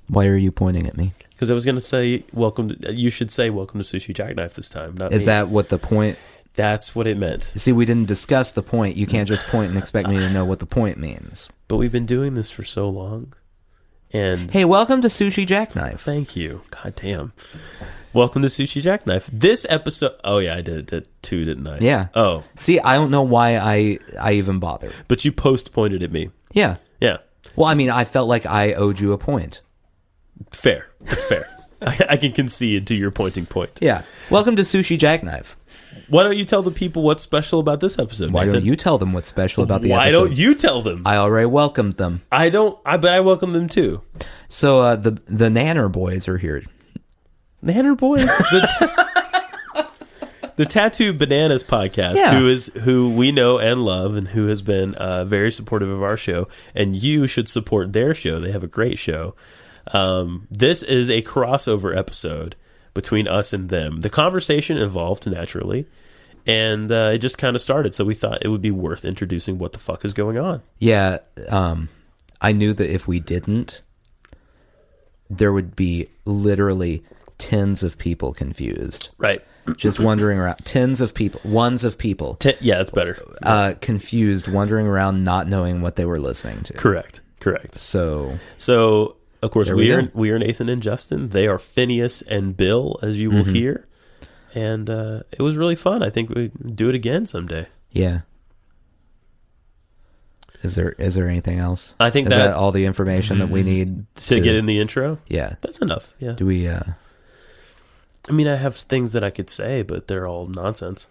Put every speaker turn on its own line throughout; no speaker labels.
Why are you pointing at me?
Because I was going to say, you should say welcome to Sushi Jackknife this time, not
Is
me.
that what the point...
That's what it meant.
See, we didn't discuss the point. You can't just point and expect me to know what the point means.
But we've been doing this for so long. And
hey, welcome to Sushi Jackknife.
Thank you. God damn. Welcome to Sushi Jackknife. This episode... Oh, yeah, I did it too, didn't I?
Yeah.
Oh.
See, I don't know why I even bothered.
But you pointed at me.
Yeah.
Yeah.
Well, I mean, I felt like I owed you a point.
Fair. That's fair. I can concede to your pointing point.
Yeah. Welcome to Sushi Jackknife.
Why don't you tell the people what's special about this episode,
Why
Nathan?
don't you tell them what's special about the episode?
Why don't you tell them?
I already welcomed them.
But I welcome them too.
So the Nanner boys are here.
Nanner boys? The Tattoo Bananas podcast,
Yeah.
who we know and love and who has been very supportive of our show. And you should support their show. They have a great show. This is a crossover episode between us and them. The conversation evolved naturally, and it just kind of started. So we thought it would be worth introducing what the fuck is going on.
Yeah, I knew that if we didn't, there would be literally tens of people confused.
Right.
Just wandering around. Ones of people.
Yeah, that's better.
Confused, wandering around, not knowing what they were listening to.
Correct.
So
of course, we are Nathan and Justin. They are Finnius and Bill, as you will hear. And it was really fun. I think we do it again someday.
Yeah. Is there anything else?
I think
is that all the information that we need
to get in the intro?
Yeah.
That's enough. Yeah.
Do we
I mean, I have things that I could say, but they're all nonsense.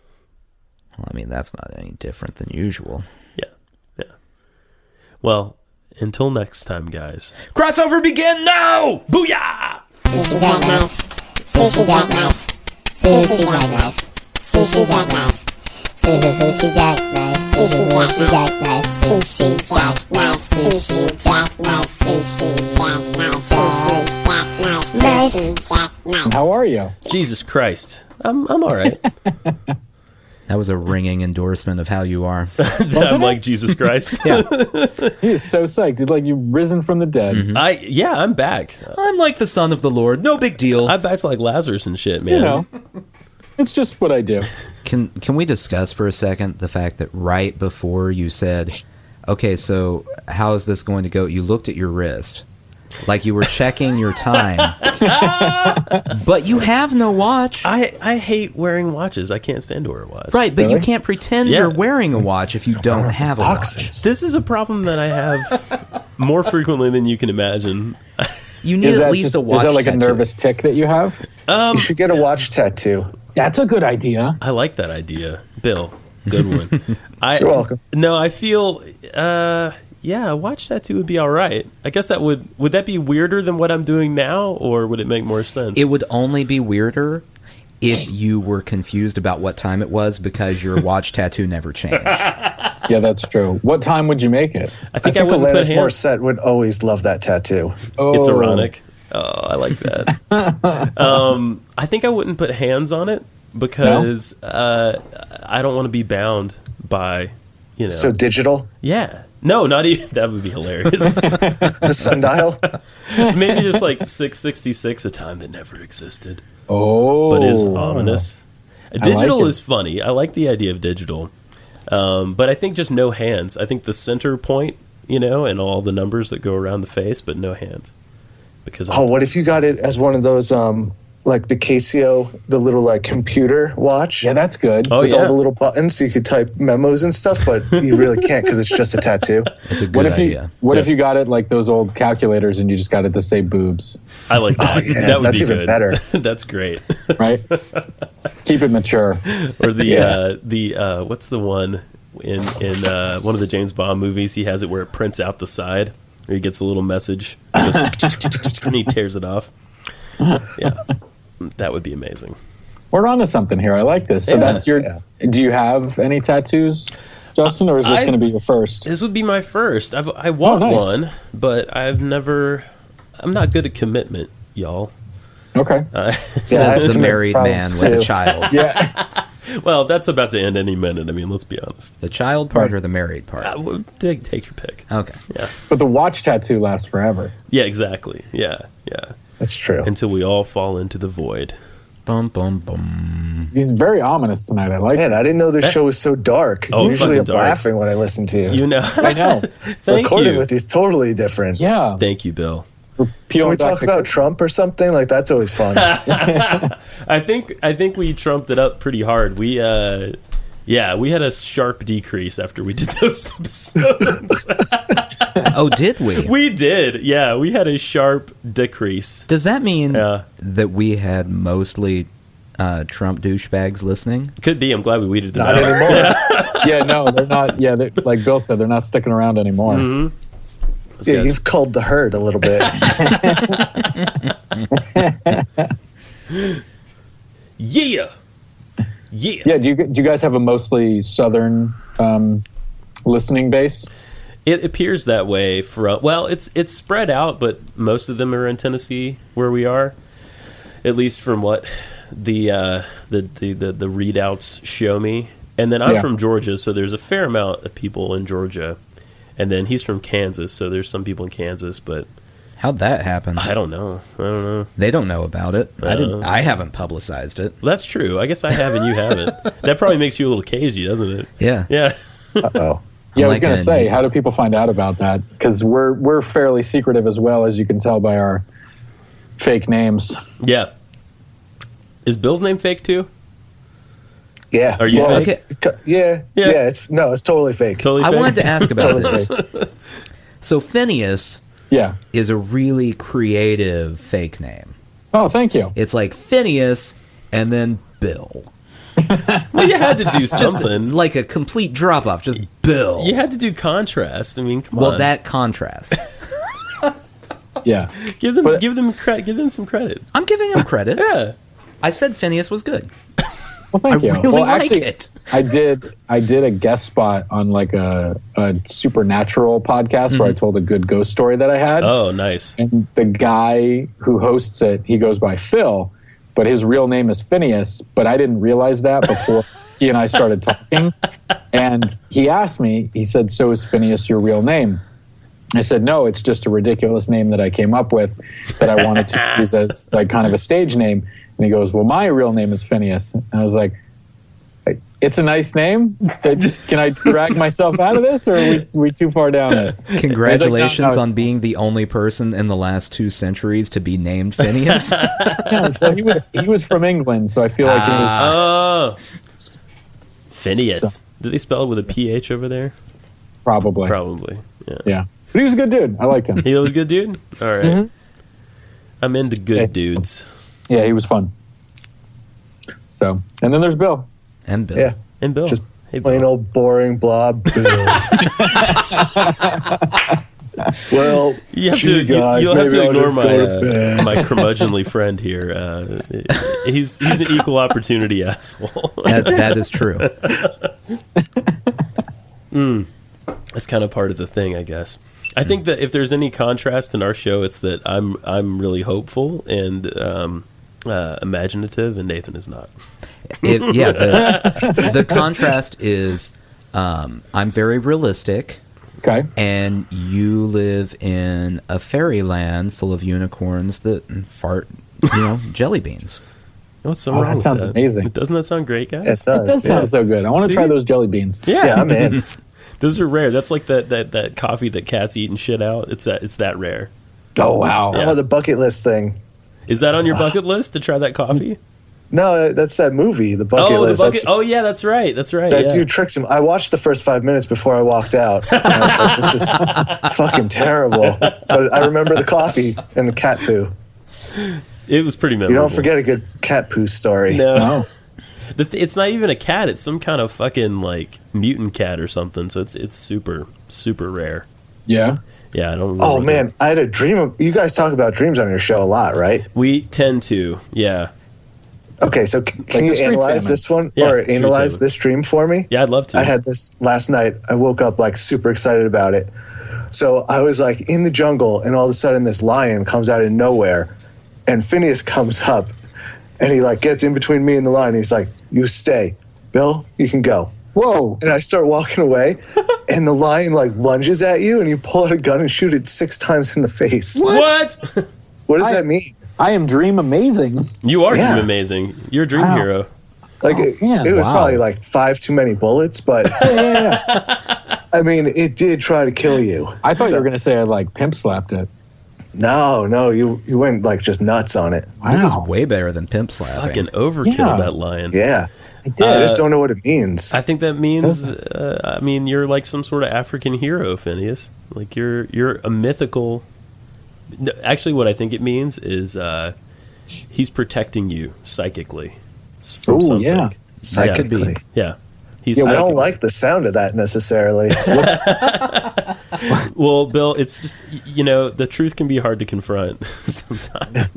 Well, I mean, that's not any different than usual.
Yeah. Well, until next time, guys.
Crossover begin now!
Booyah!
Sushi Jackknife. Sushi Jackknife. Sushi Jackknife. Sushi Jackknife. Sushi Jackknife. Sushi Jackknife. Sushi Jackknife. Sushi Jackknife. Sushi Jackknife. Sushi Jackknife.
How are you?
Jesus Christ. I'm all right.
That was a ringing endorsement of how you are.
That I'm like Jesus Christ.
Yeah.
He is so psyched. He's like, you've risen from the dead.
Mm-hmm. I'm back.
I'm like the son of the Lord. No big deal.
I'm back to like Lazarus and shit, man.
You know, it's just what I do.
Can we discuss for a second the fact that right before you said, okay, so how is this going to go? You looked at your wrist like you were checking your time, but you have no watch.
I hate wearing watches. I can't stand to wear a watch.
Right, but
Really?
you can't pretend you're wearing a watch if you don't have a watch.
This is a problem that I have more frequently than you can imagine.
You need at least a watch.
Is that like
tattoo.
a nervous tick that you have?
You should get a watch tattoo.
That's a good idea.
I like that idea. Bill, good one.
You're welcome.
No, I feel, a watch tattoo would be all right. I guess that would that be weirder than what I'm doing now, or would it make more sense?
It would only be weirder if you were confused about what time it was because your watch tattoo never changed.
Yeah, that's true. What time would you make it?
I think
Alanis
put hands.
Morissette would always love that tattoo.
Oh,
It's ironic. Oh, I like that. I think I wouldn't put hands on it because I don't want to be bound by,
So digital?
Yeah. No, not even. That would be hilarious.
The sundial?
Maybe just like 666, a time that never existed,
Oh.
but is ominous. Digital
like it.
is funny. I like the idea of digital. But I think just no hands. I think the center point, and all the numbers that go around the face, but no hands. Because
What if you got it as one of those, like the Casio, the little like computer watch?
Yeah, that's good.
Oh,
with
yeah.
all the little buttons so you could type memos and stuff, but you really can't because it's just a tattoo.
It's a
What
good
if
idea.
if you got it like those old calculators and you just got it to say boobs,
I like that.
yeah,
that would
that's
be
even
good.
better.
That's great.
right? Keep it mature.
Or the
Yeah.
what's the one in one of the James Bond movies? He has it where it prints out the side, or he gets a little message and he tears it off. Yeah, that would be amazing.
We're onto something here. I like this. So
Yeah.
that's your.
Yeah.
Do you have any tattoos, Justin, or is this going to be your first?
This would be my first. I want
nice.
one, but I'm not good at commitment, y'all.
Okay.
Says the married man
problems
with a
too.
child.
Yeah.
Well, that's about to end any minute. I mean, let's be honest.
The child part or the married part?
Take your pick.
Okay.
Yeah.
But the watch tattoo lasts forever.
Yeah, exactly. Yeah.
That's true.
Until we all fall into the void.
Bum, bum, bum.
He's very ominous tonight. I like
Man, I didn't know this show was so dark.
Oh,
Usually I'm
fucking dark.
laughing when I listen to you.
You know.
I know.
Thank
Recording
you.
with you is totally different.
Yeah.
Thank you, Bill.
We're
Can
peeling
we
back
talk
the
about
curtain.
Trump or something? Like, that's always fun.
I think we trumped it up pretty hard. We had a sharp decrease after we did those episodes.
Oh, did we?
We did. Yeah, we had a sharp decrease.
Does that mean
Yeah.
that we had mostly Trump douchebags listening?
Could be. I'm glad we weeded them
Not
out.
anymore.
Yeah, no, they're not. Yeah, like Bill said, they're not sticking around anymore.
Mm-hmm.
Yeah,
guys-
you've culled the herd a little bit.
Yeah.
Yeah, do you guys have a mostly southern listening base?
It appears that way for it's spread out, but most of them are in Tennessee where we are. At least from what the readouts show me. And then I'm
Yeah.
from Georgia, so there's a fair amount of people in Georgia. And then he's from Kansas, so there's some people in Kansas, but
How'd that happen?
I don't know.
They don't know about it. I haven't publicized it.
Well, that's true. I guess I have and you haven't. That probably makes you a little cagey, doesn't it?
Yeah.
Yeah.
Uh-oh.
Yeah, I was
like
going
a
to say,
new-
how do people find out about that? Because we're fairly secretive as well, as you can tell by our fake names.
Yeah. Is Bill's name fake too?
Yeah.
Are you fake?
Okay.
Yeah.
Yeah.
Yeah. It's totally fake.
Totally
I
fake?
wanted to ask about
Totally
this.
fake.
So Finnius
Yeah.
is a really creative fake name.
Oh, thank you.
It's like Finnius and then Bill.
Well, you had to do something.
Like a complete drop off, just Bill.
You had to do contrast. I mean, come
Well,
on.
that contrast.
Yeah.
give them
but-
credit. Give them some credit.
I'm giving him credit.
Yeah.
I said Finnius was good.
Well, thank
I
you.
really
well,
like
actually,
it.
I did a guest spot on like a supernatural podcast where I told a good ghost story that I had.
Oh, nice.
And the guy who hosts it, he goes by Phil, but his real name is Finnius. But I didn't realize that before he and I started talking. And he asked me, he said, "So is Finnius your real name?" I said, "No, it's just a ridiculous name that I came up with that I wanted to use as like kind of a stage name." And he goes, "Well, my real name is Finnius." And I was like, "It's a nice name. Can I drag myself out of this, or are we too far down it?"
Congratulations
He's like, "No, no."
on being the only person in the last 2 centuries to be named Finnius.
Well, he was from England, so I feel like he was,
Oh. Phineas. Do they spell it with a PH over there?
probably.
Probably. Yeah.
Yeah. But he was a good dude. I liked him.
He was a good dude? All right.
Mhm.
I'm into good
Yeah.
dudes.
Yeah, he was fun. So, and then there's Bill.
And Bill.
Yeah.
And Bill.
Just
Hey,
Plain
Bill.
old boring blob. Bill. Well,
You have
gee,
to,
guys,
you'll have
maybe
to
I'll
ignore
just go to bed.
my curmudgeonly friend here. He's an equal opportunity asshole.
That is true.
That's kind of part of the thing, I guess. I think that if there's any contrast in our show, it's that I'm really hopeful and imaginative, and Nathan is not.
The contrast is I'm very realistic,
Okay.
and you live in a fairyland full of unicorns that fart, jelly beans.
What's so
Oh,
wrong
that
with
sounds
that?
amazing.
Doesn't that sound great, guys?
It does.
That does
yeah.
sound so good. I want
See?
to try those jelly beans.
Yeah, I'm in.
Those are rare. That's like that coffee that cats eat and shit out. It's that rare.
Oh, wow.
Oh, the bucket list thing.
Is that on your bucket list to try that coffee?
No, that's that movie, The Bucket
Oh, the
List.
bucket.
That's-
Oh, yeah, that's right. That's right.
That
yeah.
dude tricks him. I watched the first 5 minutes before I walked out. And I was like, this is fucking terrible. But I remember the coffee and the cat poo.
It was pretty
You
memorable.
don't forget a good cat poo story.
No.
No.
It's not even a cat. It's some kind of fucking like mutant cat or something. So it's super super rare.
Yeah.
Yeah, I don't. Remember
Oh,
what
man. I had a dream. You guys talk about dreams on your show a lot, right?
we tend to. Yeah,
Okay, so can
the
you
street
analyze
salmon.
this one?
Yeah,
or
street
analyze
salmon.
this dream for me?
yeah. I'd love to.
I had this last night. I woke up like super excited about it. So I was like in the jungle, and all of a sudden this lion comes out of nowhere, and Finnius comes up, and he like gets in between me and the lion. He's like, "You stay. Bill, you can go.
Whoa.
And I start walking away, and the lion like lunges at you, and you pull out a gun and shoot it 6 times in the face.
What?
What does that mean?
I am dream amazing.
You are
Yeah.
Dream Amazing. You're a dream hero.
Like
man,
it was
wow.
probably like 5 too many bullets, but I mean, it did try to kill you.
I thought you were going to say I like pimp slapped it.
No, you went like just nuts on it.
This is
Wow.
way better than pimp slapping.
Fucking overkill
Yeah.
that lion.
Yeah,
did.
I just don't know what it means.
I think that means, I mean, you're like some sort of African hero, Finnius. Like you're a mythical. No, actually, what I think it means is he's protecting you psychically from
Ooh,
something.
yeah.
Psychically.
Yeah. He's
I don't like the sound of that necessarily.
Well, Bill, it's just, you know, the truth can be hard to confront sometimes.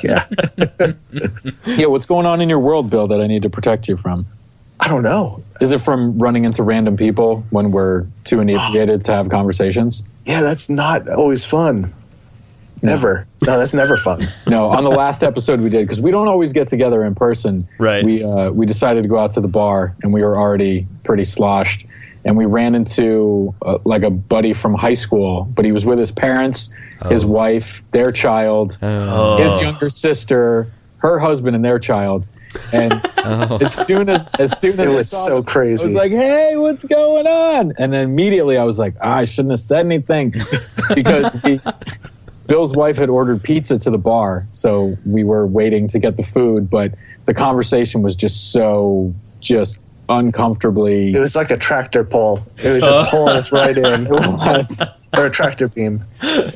Yeah,
Yeah, what's going on in your world, Bill, that I need to protect you from?
I don't know.
Is it from running into random people when we're too inebriated to have conversations?
Yeah, that's not always fun. Never. No, that's never fun.
No, on the last episode we did, because we don't always get together in person.
Right.
We decided to go out to the bar, and we were already pretty sloshed. And we ran into like a buddy from high school, but he was with his parents, his wife, their child, his younger sister, her husband, and their child. And as soon as
It
I
was
saw
so
them, I
crazy.
was like, "Hey, what's going on?" And then immediately I was like, I shouldn't have said anything because Bill's wife had ordered pizza to the bar, so we were waiting to get the food. But the conversation was just uncomfortably.
It was like a tractor pull. It was just pulling us right in. Or a tractor beam.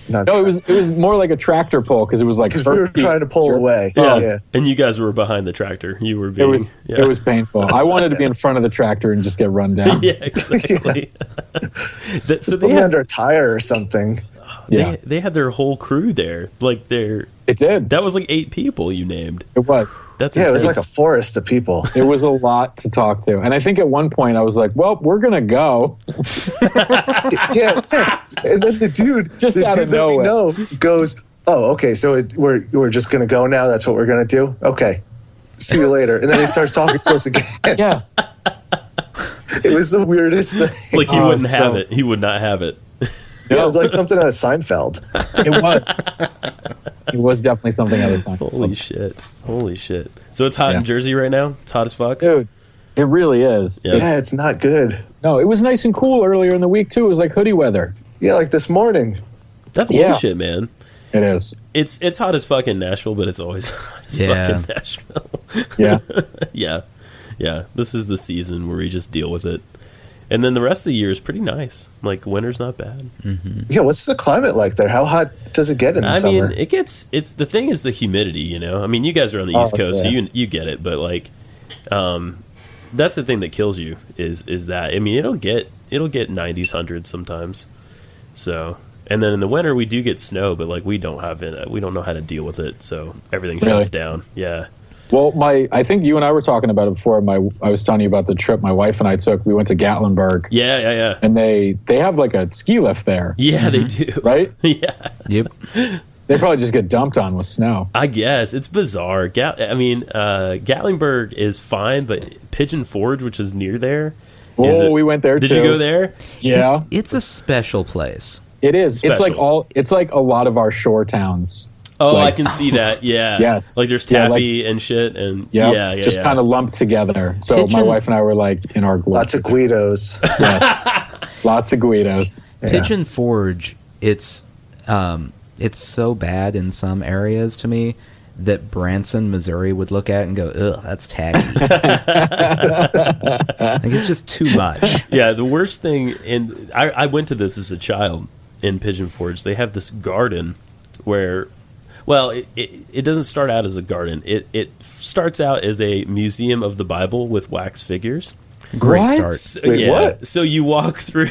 No, it was more like a tractor pull because it was like
Because we were trying to pull away. Yeah.
And you guys were behind the tractor. You were
It
being,
was
yeah.
it was painful. I wanted to be in front of the tractor and just get run down.
Yeah, exactly. So
Put me under a tire or something.
they had their whole crew there. Like
It did.
that was like 8 people you named.
It was.
That's
Yeah, it was like
intense.
a forest of people.
It was a lot to talk to. And I think at one point I was like, well, we're going to go.
Yeah. And then the dude
Just out of
that we
nowhere.
know goes, oh, okay, so we're just going to go now? That's what we're going to do? Okay. See you later. And then he starts talking to us again.
Yeah.
It was the weirdest thing.
like he
Oh,
wouldn't have
so-
it. He would not have it.
Yeah, it was like something out of Seinfeld.
It was. It was definitely something I was on.
Holy shit. So it's hot in
Yeah.
Jersey right now? It's hot as fuck?
Dude, it really is.
Yeah.
Yeah, it's not good.
No, it was nice and cool earlier in the week, too. It was like hoodie weather.
Yeah, like this morning.
That's
Yeah.
bullshit, man.
It is.
It's hot as fuck in Nashville, but it's always hot as
Yeah.
fuck in Nashville.
Yeah.
Yeah. This is the season where we just deal with it. And then the rest of the year is pretty nice. Like winter's not bad.
Yeah, what's the climate like there? How hot does it get in the
I
summer?
mean, it's the thing is the humidity, you know. I mean, you guys are on the East Coast,
yeah.
so you get it, but like that's the thing that kills you is that I mean, it'll get 90s, 100s sometimes. So, and then in the winter we do get snow, but like we don't know how to deal with it, so everything shuts down. Yeah.
Well, I think you and I were talking about it before. I was telling you about the trip my wife and I took. We went to Gatlinburg,
Yeah.
and they have like a ski lift there,
Yeah, they do.
right?
Yeah.
Yep.
They probably just get dumped on with snow.
I guess it's bizarre. Gatlinburg is fine, but Pigeon Forge, which is near there.
Oh, we went there
Did
too.
you go there?
Yeah,
It's a special place.
it is. It's like
Special.
it's like a lot of our shore towns.
Oh,
Like-
I can see that. Yeah.
Yes.
Like there's
Yeah,
taffy and shit, and
Yep.
yeah,
just kind of lumped together. So my
Pigeon-
wife and I were like in our glory.
Lots of Guidos.
Yes. Lots of Guidos.
Pigeon Forge, it's so bad in some areas to me that Branson, Missouri would look at and go, ugh, that's tacky. Like, it's just too much.
Yeah, the worst thing, and I went to this as a child in Pigeon Forge. They have this garden where, well, it doesn't start out as a garden. It starts out as a museum of the Bible with wax figures.
Great
What?
start.
So,
Wait, what?
So you walk through.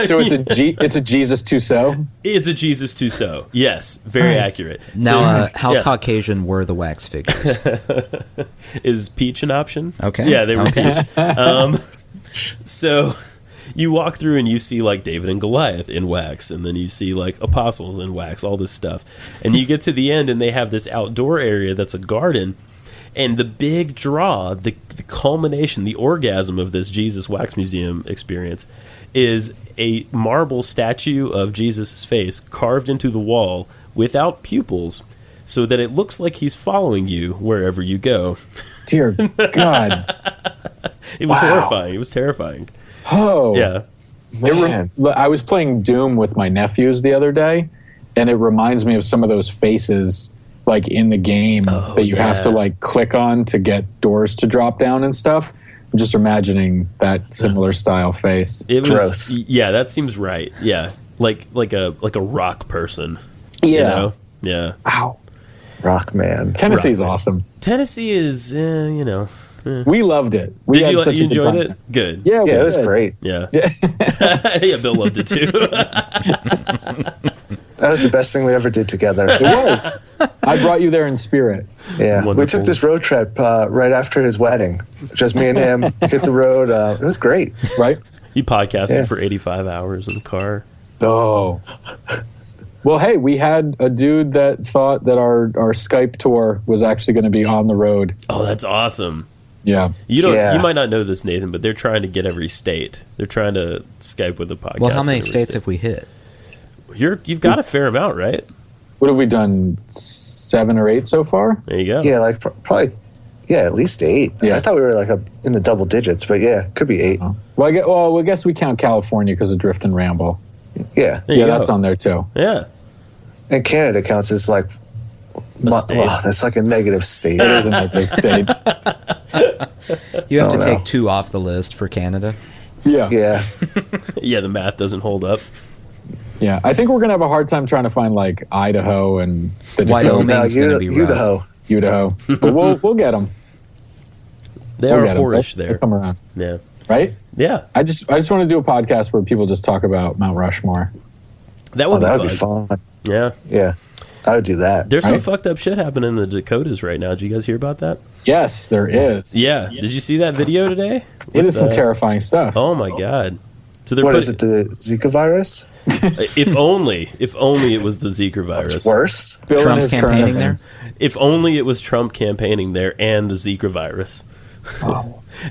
So it's a Jesus Tussauds.
It's a Jesus Tussauds. Yes, very
Nice.
accurate.
Now,
So-
how
yeah.
Caucasian were the wax figures?
Is peach an option?
Okay.
Yeah, they were
Okay.
peach. So you walk through and you see like David and Goliath in wax, and then you see like apostles in wax, all this stuff. And you get to the end and they have this outdoor area that's a garden. And the big draw, the culmination, the orgasm of this Jesus Wax Museum experience is a marble statue of Jesus' face carved into the wall without pupils so that it looks like he's following you wherever you go.
Dear God.
It was horrifying. It was terrifying.
Oh.
Yeah.
I was playing Doom with my nephews the other day, and it reminds me of some of those faces like in the game that you have to like click on to get doors to drop down and stuff. I'm just imagining that similar style face.
It was
Gross.
Yeah, that seems right. Yeah. Like a rock person.
Yeah.
You know? Yeah.
Wow.
Rock man.
Tennessee's awesome.
Tennessee is, you know.
We loved it. We
Did
had
you
such a good
enjoy
time.
it? Good.
Yeah,
Yeah,
we
it was
did.
great.
Yeah. Yeah, Bill loved it too.
That was the best thing we ever did together.
It was. I brought you there in spirit.
Yeah, we
Wonderful.
took this road trip right after his wedding. Just me and him hit the road. It was great.
Right?
He podcasted
Yeah.
for 85 hours in the car.
Oh. Well, hey, we had a dude that thought that our Skype tour was actually going to be on the road.
Oh, that's awesome.
Yeah.
You
Yeah.
might not know this, Nathan, but they're trying to get every state. They're trying to Skype with the podcast.
Well, how
in
many
every
states
state.
have we hit?
You've got a fair amount, right?
What have we done? 7 or 8 so far?
There you go.
Yeah, like probably, at least 8.
Yeah.
I thought we were like in the double digits, but yeah, could be 8.
Well, I guess we count California because of Drift and Ramble.
Yeah,
There you
Yeah,
go.
that's on there too.
Yeah.
and Canada counts as like,
state.
that's like a negative state.
It is a negative state.
You have
Oh,
to
no.
take 2 off the list for Canada.
Yeah.
Yeah,
Yeah, the math doesn't hold up.
Yeah. I think we're going to have a hard time trying to find like Idaho and the
Wyoming.
Dakotas.
It's gonna be rough.
Idaho.
Idaho. But we'll get them.
They
We'll
are
get 'em.
whorish
They'll
there.
come around.
Yeah.
Right?
Yeah.
I just want to do a podcast where people just talk about Mount Rushmore.
That
Oh,
would
that would
be
be
fun.
fun.
Yeah.
Yeah, I would do that.
There's some
Right?
fucked up shit happening in the Dakotas right now. Did you guys hear about that?
Yes, there is.
Yeah. Did you see that video today?
It is some
With,
terrifying stuff.
Oh my god. So they're
What
putting,
is it? The Zika virus?
if only it was the Zika virus.
It's worse.
Bill and
Trump's
his current
campaigning there?
events.
If only it was Trump campaigning there and the Zika virus.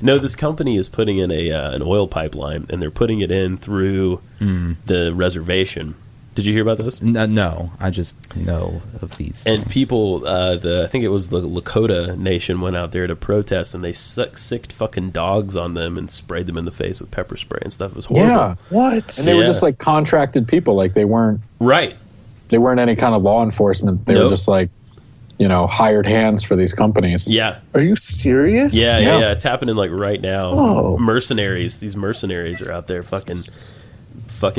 No, this company is putting in an oil pipeline, and they're putting it in through the reservation. Did you hear about this?
No, I just know of these.
And
things.
people, I think it was the Lakota Nation went out there to protest, and they sicked fucking dogs on them and sprayed them in the face with pepper spray and stuff. It was horrible.
Yeah.
What?
And they were
Yeah.
just like contracted people. Like they weren't
Right.
any kind of law enforcement. They
Nope.
were just like, hired hands for these companies.
Yeah.
Are you serious?
Yeah,
Yeah.
yeah. It's happening like right now.
Oh.
Mercenaries. These mercenaries are out there fucking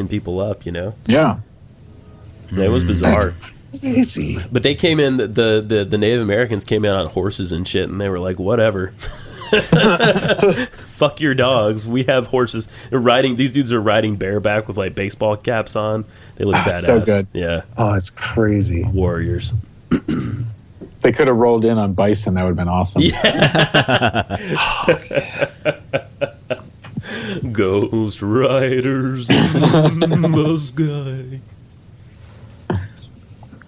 people up,
Yeah.
Yeah, it was bizarre.
Crazy.
But they came in, the Native Americans came in on horses and shit, and they were like, whatever. Fuck your dogs. We have horses. These dudes are riding bareback with like baseball caps on. They look badass.
so good.
Yeah.
Oh, it's crazy.
Warriors.
They could have rolled in on Bison. That would have been awesome.
Ghost Riders in the sky.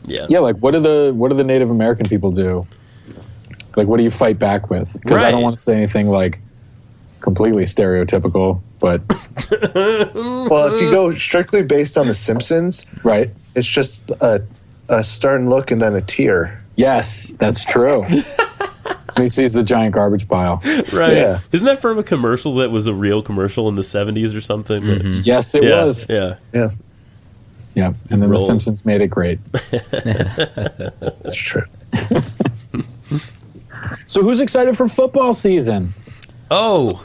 Yeah.
Yeah, like what do the Native American people do? Like what do you fight back with? Because I
Right.
don't want to say anything like completely stereotypical, but
Well, if you go strictly based on The Simpsons,
right.
it's just a stern look and then a tear.
Yes, that's true. And he sees the giant garbage pile.
Right.
Yeah.
Isn't that from a commercial that was a real commercial in the 70s or something?
Yes, it
Yeah.
was.
Yeah.
Yeah,
Yeah. And then
Rolls.
The Simpsons made it great.
that's true.
So who's excited for football season?
Oh.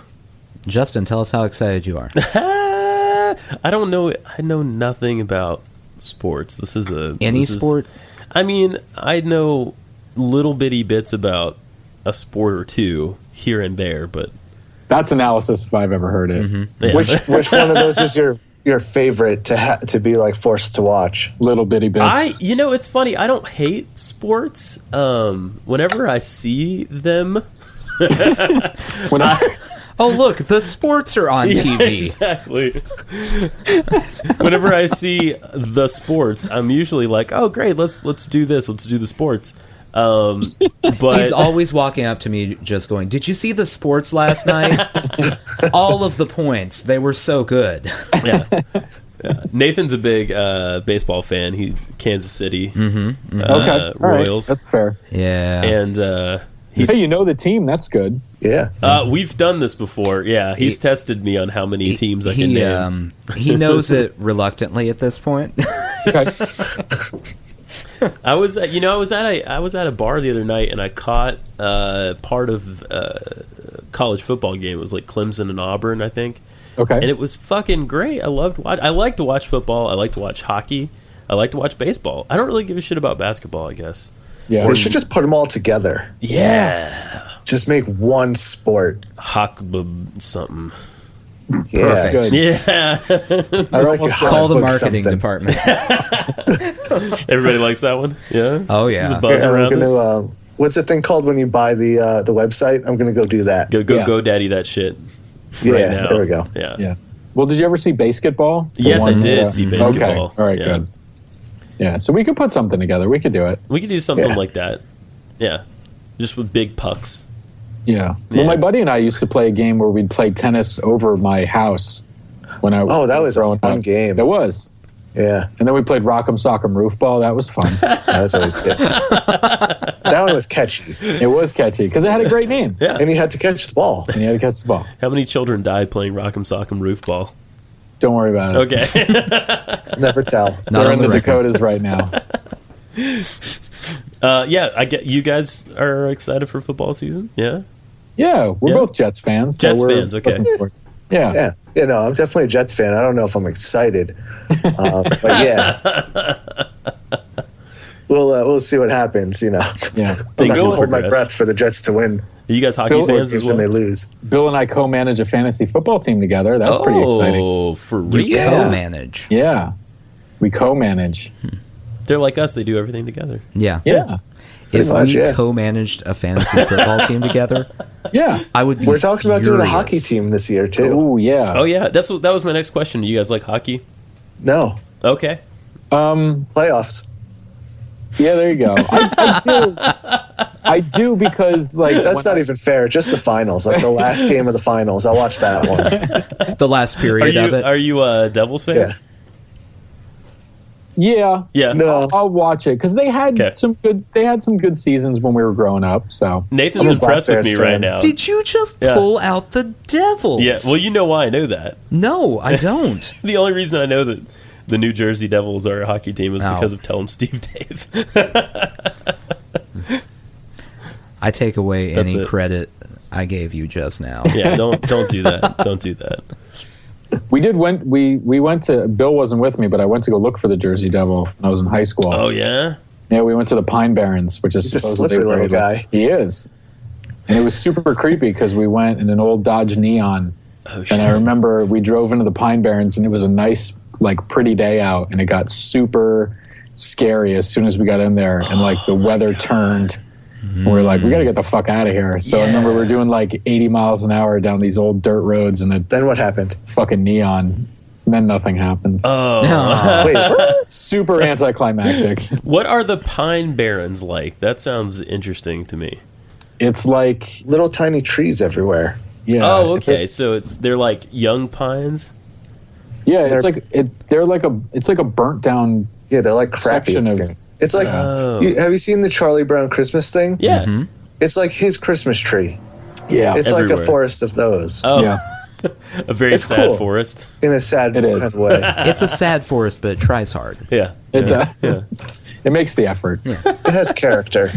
Justin, tell us how excited you are.
I don't know. I know nothing about sports. This is
Any sport?
I mean, I know little bitty bits about a sport or two here and there, but
That's analysis if I've ever heard it.
yeah.
Which one of those is your favorite to be like forced to watch?
Little bitty bits.
it's funny. I don't hate sports. Whenever I see them,
When I
Oh, look, the sports are on
Yeah,
TV.
exactly. Whenever I see the sports, I'm usually like, "Oh, great, let's do this. Let's do the sports." But
He's always walking up to me just going, "Did you see the sports last night? All of the points. They were so good."
yeah. Nathan's a big baseball fan. He Kansas City
Okay, all right.
Royals.
That's fair.
Yeah.
And
Hey, you know the team. That's good.
Yeah.
we've done this before. Yeah, he's tested me on how many teams I can name.
He knows it reluctantly at this point.
Okay.
I was at a bar the other night and I caught part of a college football game. It was like Clemson and Auburn, I think.
Okay.
And it was fucking great. I like to watch football. I like to watch hockey. I like to watch baseball. I don't really give a shit about basketball, I guess.
Yeah.
They should just put them all together.
Yeah.
Just make one sport.
Something.
Yeah.
Good.
Yeah.
I like your
Call the
book
marketing
something.
department.
Everybody likes that one? Yeah?
Oh,
There's
yeah.
a buzz
Yeah, I'm
around it.
gonna, what's the thing called when you buy the website? I'm gonna go do that.
Go
Yeah.
GoDaddy that shit.
Yeah,
right now.
there we go.
Yeah.
Yeah. Well, did you ever see basketball? The
Yes, I
one
did
that-
see basketball.
Okay. All right,
Yeah.
good. Yeah, so we could put something together. We could do it.
We could do something
Yeah.
like that. Yeah. Just with big pucks.
Yeah.
Yeah.
Well, my buddy and I used to play a game where we'd play tennis over my house when I
Oh, that was a
growing
fun
up.
game.
That was.
Yeah,
And then we played Rock'em Sock'em Roofball. That was fun.
that was always good. That one was catchy,
It was catchy because it had a great name.
Yeah.
and you had to catch the ball.
And you had to catch the ball.
How many children died playing Rock'em Sock'em Roofball?
Don't worry about it.
Okay.
Never tell.
Not
They're
on
in
the
the
record.
Dakotas right now.
Yeah, I get you guys are excited for football season. Yeah.
Yeah, we're
Yeah.
both Jets fans.
Jets
we're
fans, okay.
looking forward- Yeah.
Yeah, you know, I'm definitely a Jets fan. I don't know if I'm excited, but yeah, we'll see what happens. You know,
Yeah.
I'm
Things
not
will
gonna hold my
progress.
breath for the Jets to win
Are you guys hockey
Bill-
fans as
games and they
well?
lose.
Bill and I co-manage a fantasy football team together. That's pretty exciting.
Oh, for real?
You
Yeah.
co-manage.
Yeah. We co-manage.
They're like us. They do everything together.
Yeah.
Yeah.
If
much,
we
yeah.
co-managed a fantasy football team together,
Yeah.
I would be
We're talking about doing a hockey
furious.
team this year too.
Oh, yeah.
Oh yeah, that was my next question. You guys like hockey?
No
Okay.
playoffs.
Yeah, there you go. I do because, like,
That's not even fair. Just the finals, like the last game of the finals. I'll watch that one.
The last
Are
period of it.
you Devils fans?
Yeah.
Yeah.
Yeah.
No,
I'll watch it because they had
Okay.
some good seasons when we were growing up. So
Nathan's
I'm a Black
impressed with
Bears
me
fan.
right now.
Did you just
Yeah.
pull out the Devils?
Yeah. Well, you know why I know that.
No, I don't.
The only reason I know that the New Jersey Devils are a hockey team is
Oh.
because of Tell 'em Steve Dave.
I take away
That's
any
it.
credit I gave you just now.
Yeah. Don't do that. Don't do that.
we went to. Bill wasn't with me, but I went to go look for the Jersey Devil when I was in high school.
Oh yeah.
Yeah, we went to the Pine Barrens, which is
He's a
supposedly
slippery
where
little
he lives.
guy.
He is, and it was super creepy because we went in an old Dodge Neon,
Oh shit.
and I remember we drove into the Pine Barrens, and it was a nice, like, pretty day out, and it got super scary as soon as we got in there, and like the weather turned. And we were like, we got to get the fuck out of here. So I remember we're doing like 80 miles an hour down these old dirt roads and a
then what happened?
fucking neon. And then nothing happened.
Oh.
Wait, what?
Super anticlimactic.
What are the Pine Barrens like? That sounds interesting to me.
It's like,
Little tiny trees everywhere.
yeah.
Oh,
it's
okay. So they're like young pines.
Yeah, it's
They're-
like it's like a burnt down.
Yeah, they're like crappy.
Section of-
looking. It's like,
Oh.
have you seen the Charlie Brown Christmas thing?
Yeah.
It's like his Christmas tree.
Yeah,
It's like
Everywhere.
a forest of those
Oh,
yeah.
a very
It's
sad
cool.
forest.
in a sad
It
kind
is.
of way.
It's a sad forest, but it tries hard.
Yeah.
It
yeah.
yeah. It makes the effort.
It has character.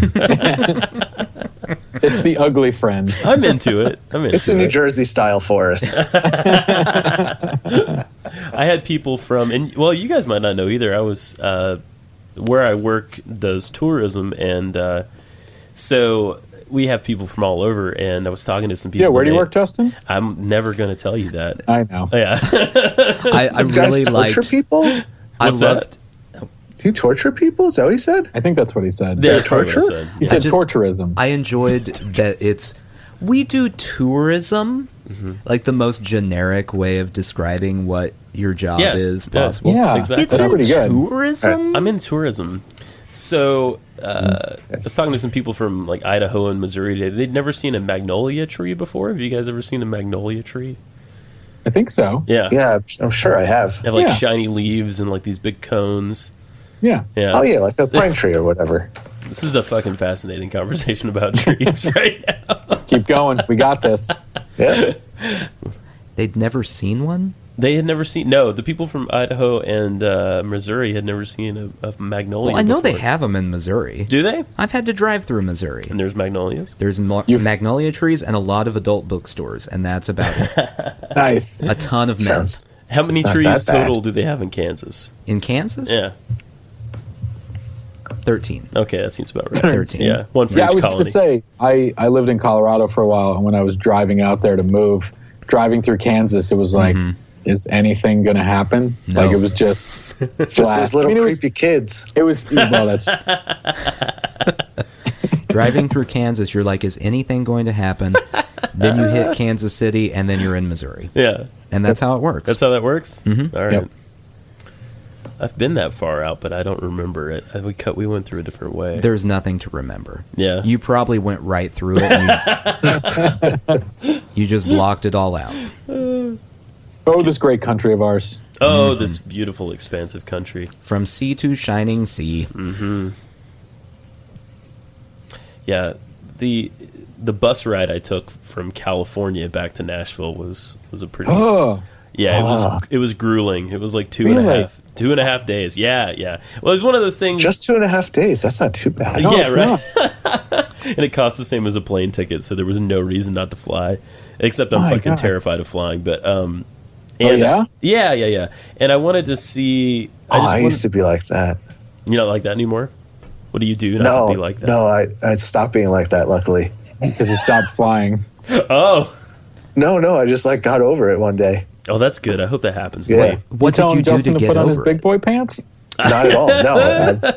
It's the ugly friend.
I'm into it.
It's a New Jersey style forest.
I had people from, and well, you guys might not know either. I was where I work does tourism, and so we have people from all over. And I was talking to some people.
Yeah, where do you
today.
work, Justin?
I'm never going to tell you that.
I know.
Yeah.
I
You guys
really
torture
liked.
people?
I
What's
loved.
Do you torture people? Is that what he said?
I think that's what he said.
Yeah, that's probably what I
torture?
said.
He
Yeah.
said
just-
torturism.
I enjoyed that it's. We do tourism, like the most generic way of describing what your job
Yeah,
is
yeah.
possible.
Yeah,
Exactly.
It's
that's
in
pretty good.
tourism.
I'm in tourism. So I was talking to some people from like Idaho and Missouri today. They'd never seen a magnolia tree before. Have you guys ever seen a magnolia tree?
I think so.
Yeah.
Yeah, I'm sure I have.
They have like
Yeah.
shiny leaves and like these big cones.
Yeah.
Yeah.
Oh yeah, like a pine tree or whatever.
This is a fucking fascinating conversation about trees right now.
Keep going. We got this.
Yeah.
They'd never seen one?
They had never seen. No, the people from Idaho and Missouri had never seen a magnolia.
Well, I know
before.
they have them in Missouri.
Do they?
I've had to drive through Missouri.
And there's magnolias.
There's magnolia trees and a lot of adult bookstores, and that's about it.
Nice.
A ton of men.
Sounds
How many
Not
trees
that bad.
total do they have in Kansas?
In Kansas?
Yeah.
13.
Okay, that seems about right.
13.
Yeah, one for
Yeah, I
each
was going
colony.
to say, I lived in Colorado for a while, and when I was driving out there to move, driving through Kansas, it was like, is anything going to happen?
No.
Like, it was just flat.
just those little
I mean,
creepy kids.
It was, well, that's,
Driving through Kansas, you're like, is anything going to happen? Then you hit Kansas City, and then you're in Missouri.
Yeah,
And that's how it works.
that's how that works.
Mhm.
All right.
Yep.
I've been that far out, but I don't remember it. We went through a different way.
There's nothing to remember.
Yeah.
You probably went right through it. And you just blocked it all out.
oh, this great country of ours.
Oh, this beautiful, expansive country.
From sea to shining sea.
Yeah, the bus ride I took from California back to Nashville was a pretty.
Oh,
Yeah, it was grueling. It was like two and a half days. Yeah. Well, it was one of those things.
Just 2.5 days. That's not too bad.
yeah,
it's
right. And it cost the same as a plane ticket, so there was no reason not to fly. Except I'm
My
fucking
God.
terrified of flying. But
yeah?
yeah. And I wanted to see.
I used to be like that.
You're not like that anymore. What do you do not to be like that?
No, I stopped being like that, luckily.
Because it stopped flying.
Oh,
No, I just like got over it one day.
oh, that's good. I hope that happens. to
Yeah.
me.
What
You
did you
telling
do
Justin
to get
put on his
over
big
it?
boy pants?
Not at all. No,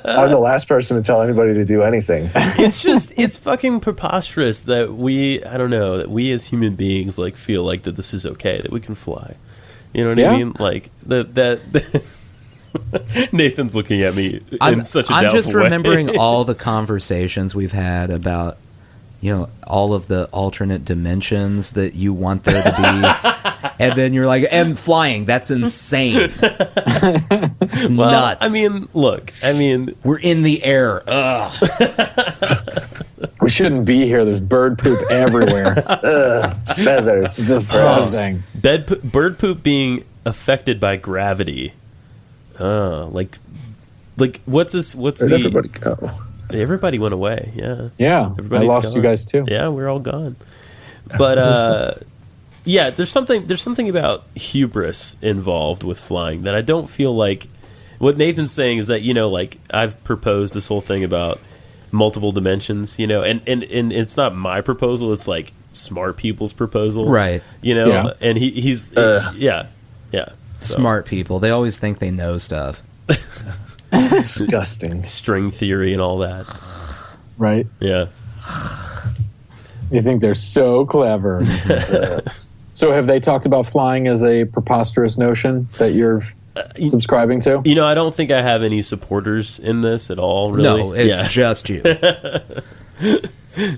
I'm the last person to tell anybody to do anything.
It's fucking preposterous that that we as human beings like feel like that this is okay, that we can fly. You know what I
Yeah.
mean? Like that Nathan's looking at me in such a
I'm
doubtful
just
way.
remembering all the conversations we've had about, all of the alternate dimensions that you want there to be. And then you're like, and flying, that's insane. It's
Well,
nuts.
I mean, look,
we're in the air. Ugh.
We shouldn't be here. There's bird poop everywhere.
Feathers.
This
Gross.
thing.
bird poop being affected by gravity. Like what's this? What's
Where'd
the?
everybody go?
Everybody went away. Yeah.
Yeah,
Everybody's
I lost
gone.
you guys too.
Yeah, we're all gone. But yeah, there's something about hubris involved with flying that I don't feel like. What Nathan's saying is that like I've proposed this whole thing about multiple dimensions, and it's not my proposal. It's like smart people's proposal,
Right.
Yeah.
And he's yeah. So,
Smart people. They always think they know stuff.
Disgusting.
string theory and all that.
Right?
Yeah.
You think they're so clever. So have they talked about flying as a preposterous notion that you're subscribing to?
I don't think I have any supporters in this at all, really.
No, it's just you.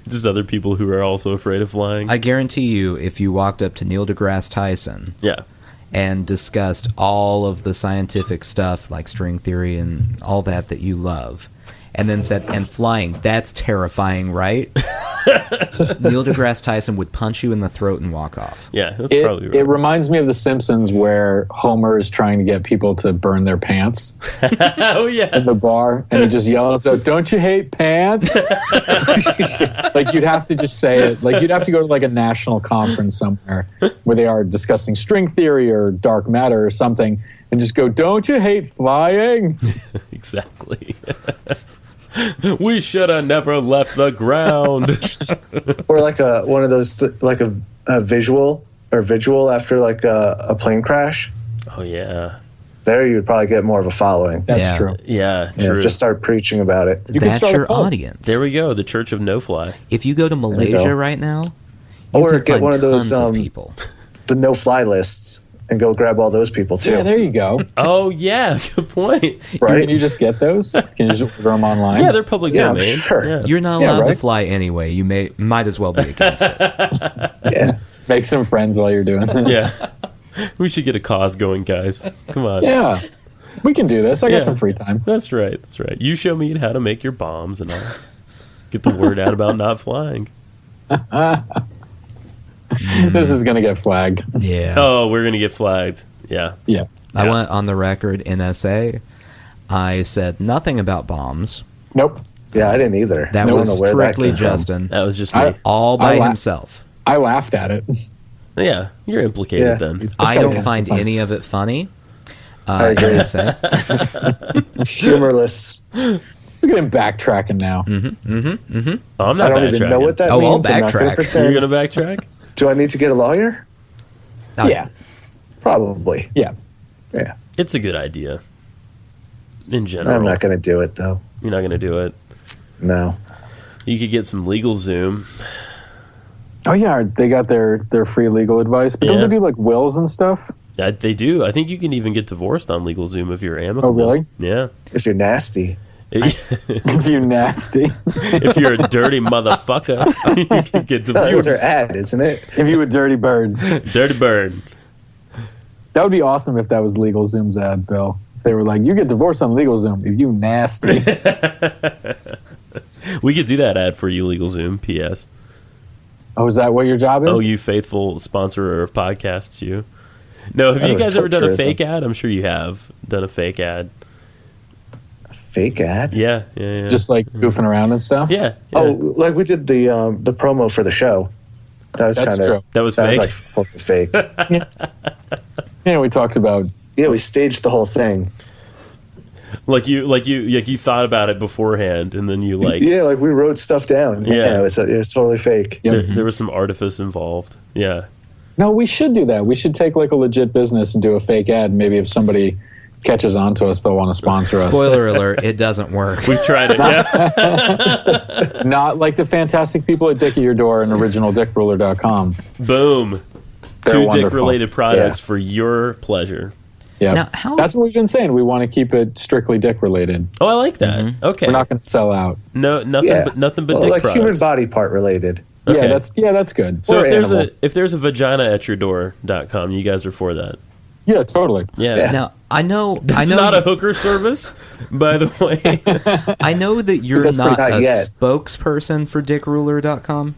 just other people who are also afraid of flying.
I guarantee you, if you walked up to Neil deGrasse Tyson
yeah.
and discussed all of the scientific stuff like string theory and all that you love, and then said, and flying, that's terrifying, right? Neil deGrasse Tyson would punch you in the throat and walk off.
Yeah, that's probably right.
It reminds me of The Simpsons where Homer is trying to get people to burn their pants
Oh, yeah.
in the bar, and he just yells out, "Don't you hate pants?" Like you'd have to just say it. Like you'd have to go to like a national conference somewhere where they are discussing string theory or dark matter or something, and just go, "Don't you hate flying?"
Exactly. We should have never left the ground.
Or like one of those like a visual after like a plane crash.
Oh, yeah.
There you would probably get more of a following.
That's
Yeah.
true.
Yeah,
Yeah,
true.
just start preaching about it.
You can
That's
start a
your
cult.
audience.
There we go. The Church of No Fly.
If you go to
you
Malaysia
go.
right now, you
Or
can
get
find
one of those
tons of people.
the no-fly lists and go grab all those people too.
Yeah, there you go.
Oh yeah, good point.
Right?
Can you just get those? Can you just order them online?
Yeah, they're public
Yeah, I'm
domain.
sure.
Yeah.
You're not
Yeah,
allowed to
right?
fly anyway. You might as well be against it.
Yeah.
Make some friends while you're doing it.
Yeah. We should get a cause going, guys. Come on.
Yeah. We can do this. I
Yeah.
got some free time.
That's right. That's right. You show me how to make your bombs, and I'll get the word out about not flying.
This is gonna get flagged.
Yeah.
Oh, we're gonna get flagged. Yeah.
Yeah.
I went on the record in SA. I said nothing about bombs.
Nope.
Yeah, I didn't either.
That
I don't
was
know where that
strictly
came from.
Justin,
That was just me.
I-
all by
I la-
himself.
I laughed at it.
Yeah, you're implicated
Yeah.
then.
I
gotta
don't
be
find
fun.
any of it funny.
I agree.
in SA.
Humorless.
Look at him backtracking now.
Oh, I'm
I
not
don't even know
backtracking.
what that
Oh, I'll
means. I'm not gonna
backtrack.
pretend.
You're gonna backtrack?
Do I need to get a lawyer?
Yeah.
Probably.
Yeah.
Yeah.
It's a good idea. In general,
I'm not going to do it though.
you're not gonna do it.
No.
You could get some legal Zoom.
Oh yeah, they got their free legal advice, but
Yeah.
don't they do like wills and stuff?
They do. I think you can even get divorced on legal Zoom if you're amicable.
Oh really?
Yeah.
If you're nasty.
You nasty.
If you're a dirty motherfucker, you can get
No, that's
divorced.
their ad, isn't it?
If you a dirty bird.
Dirty bird.
That would be awesome if that was Legal Zoom's ad, Bill. If they were like, you get divorced on Legal Zoom if you nasty.
We could do that ad for you, legal Zoom. P.S.
Oh, is that what your job is?
Oh, you faithful sponsor of podcasts, you. No, have
That
you
was
guys ever done a
torturism.
fake ad? I'm sure you have done a fake ad.
Fake ad?
Yeah.
Just like goofing around and stuff?
yeah.
Oh, like we did the promo for the show. That was
That's
kind
true.
of
That was fake?
like fucking fake.
Yeah, we talked about
Yeah, we staged the whole thing.
Like you thought about it beforehand, and then you like
Yeah, like we wrote stuff down.
Yeah.
Yeah, it's totally fake.
there was some artifice involved. Yeah.
No, we should do that. We should take like a legit business and do a fake ad. And maybe if somebody catches on to us, they'll want to sponsor us.
Spoiler alert, it doesn't work.
We've tried it. Yeah.
Not like the fantastic people at Dick at Your Door and originaldickruler.com.
Boom.
They're
Two
wonderful.
dick-related products
Yeah.
for your pleasure.
Yeah.
Now, how-
That's what we've been saying. We want to keep it strictly dick related.
Oh, I like that. Okay.
We're not going to sell out.
No, nothing.
Yeah.
Nothing but
Well,
dick
like
products.
human body part related.
Okay.
Yeah, that's good.
So
Or animal.
if there's a vagina at your door.com, you guys are for that.
Yeah, totally.
Yeah.
Yeah.
Now I know
It's not a hooker service, by the way.
I know that you're
That's
not
pretty-
a
Not yet.
spokesperson for dickruler.com,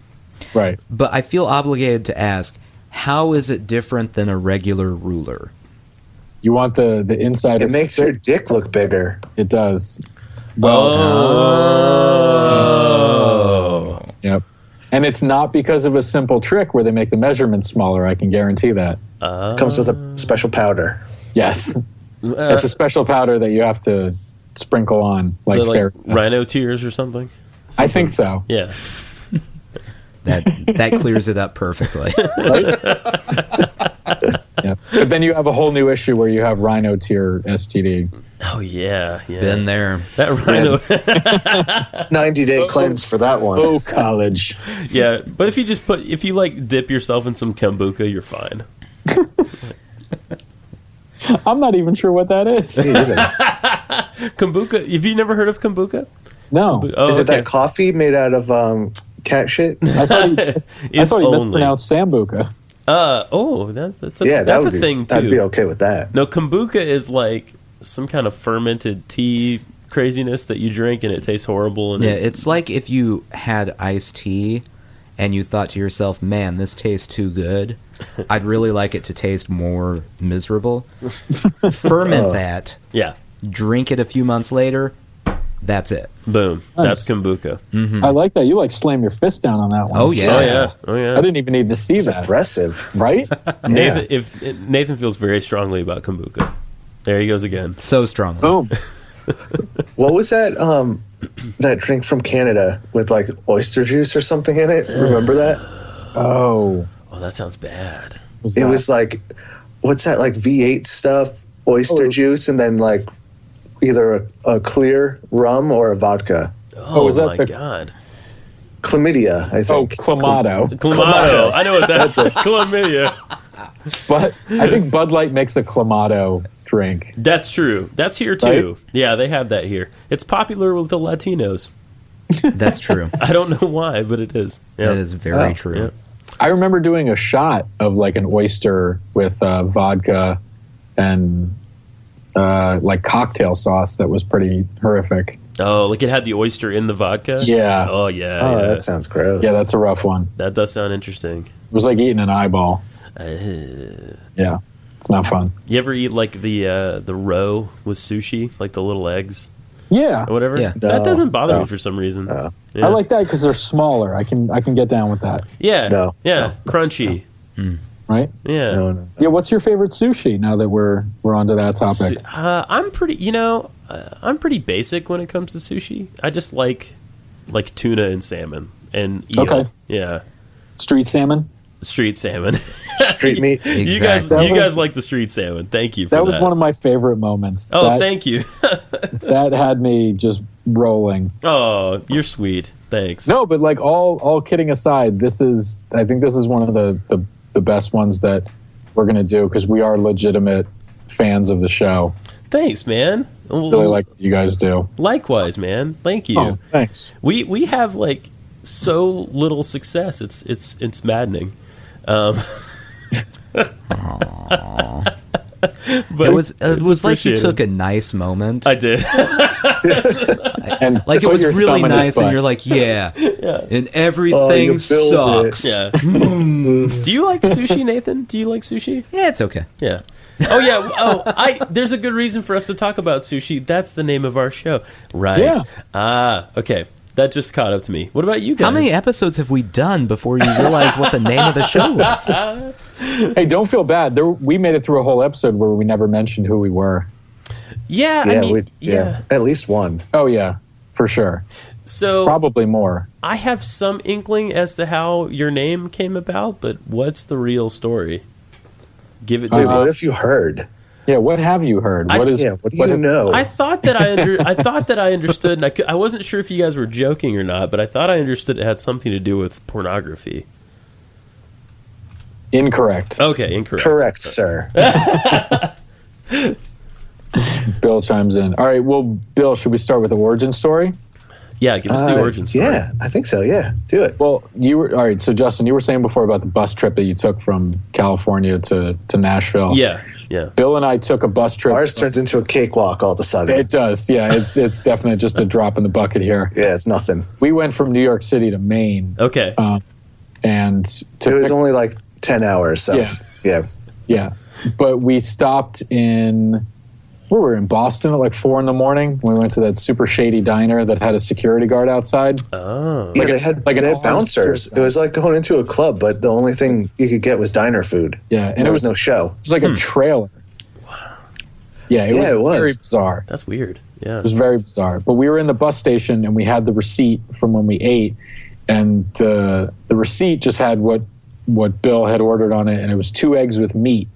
Right.
but I feel obligated to ask, how is it different than a regular ruler?
You want the inside
It
of
makes your dick look bigger.
It does. Well,
Oh.
yep. And it's not because of a simple trick where they make the measurements smaller. I can guarantee that.
Comes with a special powder.
Yes. It's a special powder that you have to sprinkle on, like
So,
fairy dust.
rhino tears or something?
I think so.
Yeah.
That clears it up perfectly.
Yeah. But then you have a whole new issue where you have rhino tear STD.
Oh yeah. Yeah.
Been there.
That rhino.
90-day cleanse for that one.
Oh, college.
Yeah. But if you like dip yourself in some kombucha, you're fine.
I'm not even sure what that is.
Me either.
Kombucha. Have you never heard of kombucha?
No.
Oh,
Is it
okay.
that coffee made out of cat shit?
I thought he
only.
mispronounced Sambuca.
That's a,
Yeah,
that's
would
a
be,
thing too.
I'd be okay with that.
No, kombucha is like some kind of fermented tea craziness that you drink and it tastes horrible. And
Yeah, it's like if you had iced tea and you thought to yourself, man, this tastes too good. I'd really like it to taste more miserable. Ferment that,
yeah,
drink it a few months later, that's it.
boom. That's
Nice.
kombucha.
I like that. You like slam your fist down on that one.
Oh, yeah.
Oh yeah, oh
I
yeah.
didn't even need to see
It's
that.
aggressive.
Right?
Nathan, Nathan feels very strongly about kombucha. There he goes again.
So strong.
Boom.
What was that that drink from Canada with like oyster juice or something in it? Remember that?
Oh.
Oh, that sounds bad.
It was like, what's that, like V8 stuff, oyster juice, and then like either a clear rum or a vodka.
Oh,
is that
my
the-
god.
Chlamydia, I
Oh,
think.
Clamato.
Clamato. I know what that's. Chlamydia.
But I think Bud Light makes a Clamato drink.
That's true. That's here too. Right? Yeah, they have that here. It's popular with the Latinos.
That's true.
I don't know why, but it is. Yeah.
That is very true.
Yeah.
I remember doing a shot of like an oyster with vodka and like cocktail sauce that was pretty horrific.
Oh, like it had the oyster in the vodka?
Yeah.
Oh, yeah.
Oh,
yeah.
that sounds gross.
Yeah, that's a rough one.
That does sound interesting.
It was like eating an eyeball. Yeah, it's not fun.
You ever eat like the roe with sushi, like the little eggs
Yeah,
or whatever?
Yeah.
That doesn't bother
No.
me for some reason.
No.
Yeah.
I like that because they're smaller. I can get down with that.
Yeah.
No.
Yeah. Crunchy.
Right?
Yeah.
No.
Yeah. What's your favorite sushi? Now that we're onto that topic.
I'm pretty, I'm pretty basic when it comes to sushi. I just like tuna and salmon and eel.
Okay.
Yeah.
Street salmon.
Street salmon.
Street meat.
You guys
Exactly.
guys like the street salmon. Thank you for that.
That was one of my favorite moments.
Oh,
That-
thank you.
That had me just rolling.
Oh, you're sweet. Thanks.
No, but like all kidding aside, I think this is one of the best ones that we're gonna do because we are legitimate fans of the show.
Thanks, man.
Really like what you guys do.
Likewise, man. Thank you.
Oh, thanks.
We have like so little success. It's maddening. But
It was like you
appreciated.
took a nice moment.
I did.
And
Like it
put
was
your
really
thumb in his
nice, and
butt.
you're like, yeah, and
Oh,
everything
you build it.
sucks.
Yeah. Do you like sushi, Nathan? Do you like sushi?
Yeah, it's okay.
Yeah. Oh yeah. Oh, there's a good reason for us to talk about sushi. That's the name of our show, right?
Yeah.
Okay. That just caught up to me. What about you guys?
How many episodes have we done before you realize what the name of the show was?
Hey, don't feel bad. We made it through a whole episode where we never mentioned who we were.
Yeah.
Yeah,
I mean, yeah.
at least one.
Oh yeah, for sure.
So
Probably more.
I have some inkling as to how your name came about, but what's the real story? Give it to
Dude,
me.
what if you heard?
Yeah. What have you heard? What is?
Yeah, what do you know?
I thought that I thought that I understood, and I wasn't sure if you guys were joking or not, but I thought I understood it had something to do with pornography.
Incorrect.
Okay, incorrect.
Correct, sir.
Bill chimes in. All right. Well, Bill, should we start with the origin story?
Yeah, give us the origin story.
Yeah, I think so. Yeah, do it.
Well, you were all right. So, Justin, you were saying before about the bus trip that you took from California to Nashville.
Yeah.
Bill and I took a bus trip.
Ours turns into a cakewalk all of a sudden.
It does. Yeah, it's definitely just a drop in the bucket here.
Yeah, it's nothing.
We went from New York City to Maine,
Okay.
and
It was only like 10 hours. So
Yeah.
yeah.
but we stopped in. We were in Boston at like 4 a.m. We went to that super shady diner that had a security guard outside.
Oh.
Yeah, they had
like an
they had
armed
bouncers.
security
It was like going into a club, but the only thing you could get was diner food.
Yeah, and
There
it
was
was
no show.
It was like a trailer. Wow. Yeah, it was very bizarre.
That's weird. Yeah.
It was very bizarre. But we were in the bus station and we had the receipt from when we ate, and the receipt just had what Bill had ordered on it, and it was 2 eggs with meat.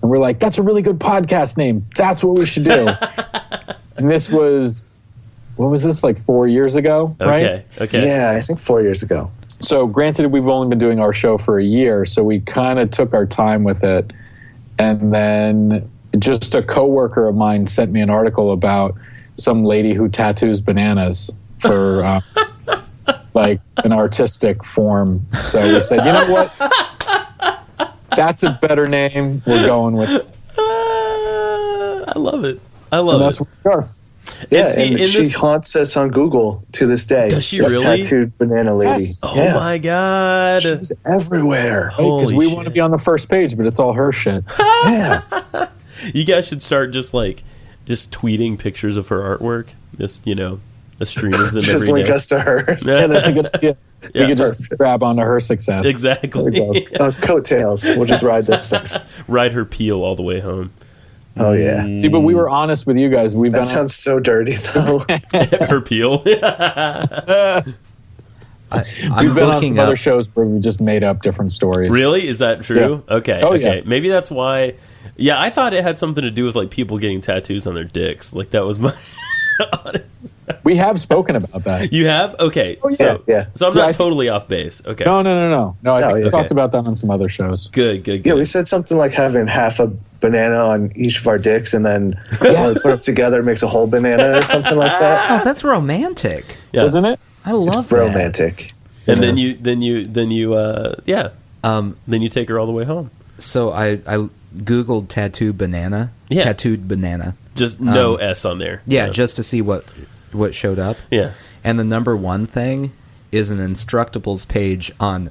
And we're like, that's a really good podcast name. That's what we should do. And this was, what was this, like 4 years ago, right?
Okay.
Yeah, I think 4 years ago.
So granted, we've only been doing our show for a year, so we kind of took our time with it. And then just a coworker of mine sent me an article about some lady who tattoos bananas for like an artistic form. So we said, you know what? That's a better name. We're going with it.
I love it. I
And
love
that's
it.
where we are.
Yeah,
see,
and
in
she
this-
haunts us on Google to this day.
Does she
This
really?
Tattooed banana lady.
Yes.
Oh
Yeah.
my god.
She's everywhere.
Because
Holy
we
shit.
want to be on the first page, but it's all her shit.
Yeah.
You guys should start just tweeting pictures of her artwork. Just, a stream of them
Just
every
link
day.
us to her.
Yeah, that's a good idea.
Yeah.
We could just grab onto her success.
Exactly.
There we go. Coattails. We'll just ride those things.
Ride her peel all the way home.
Oh, yeah.
See, but we were honest with you guys. We've
That
been
sounds so dirty, though.
Her peel.
I'm
we've been on
looking
some
up.
other shows where we just made up different stories.
Really? Is that true?
Yeah.
Okay.
Oh,
okay.
yeah.
Maybe that's why. Yeah, I thought it had something to do with like people getting tattoos on their dicks. Like that was my.
We have spoken about that.
You have? Okay.
yeah.
So I'm
Yeah,
not totally off base. Okay.
No, I think we
yeah.
talked about that on some other shows.
Good.
Yeah, we said something like having half a banana on each of our dicks, and then when we put them together, it makes a whole banana or something like that.
Oh, that's romantic.
Yeah.
Isn't it?
I love that.
Romantic.
And then you take her all the way home.
So I Googled tattoo banana.
Yeah.
Tattooed banana.
Just no S on there.
Yeah, just to see what showed up.
Yeah.
And the number one thing is an Instructables page on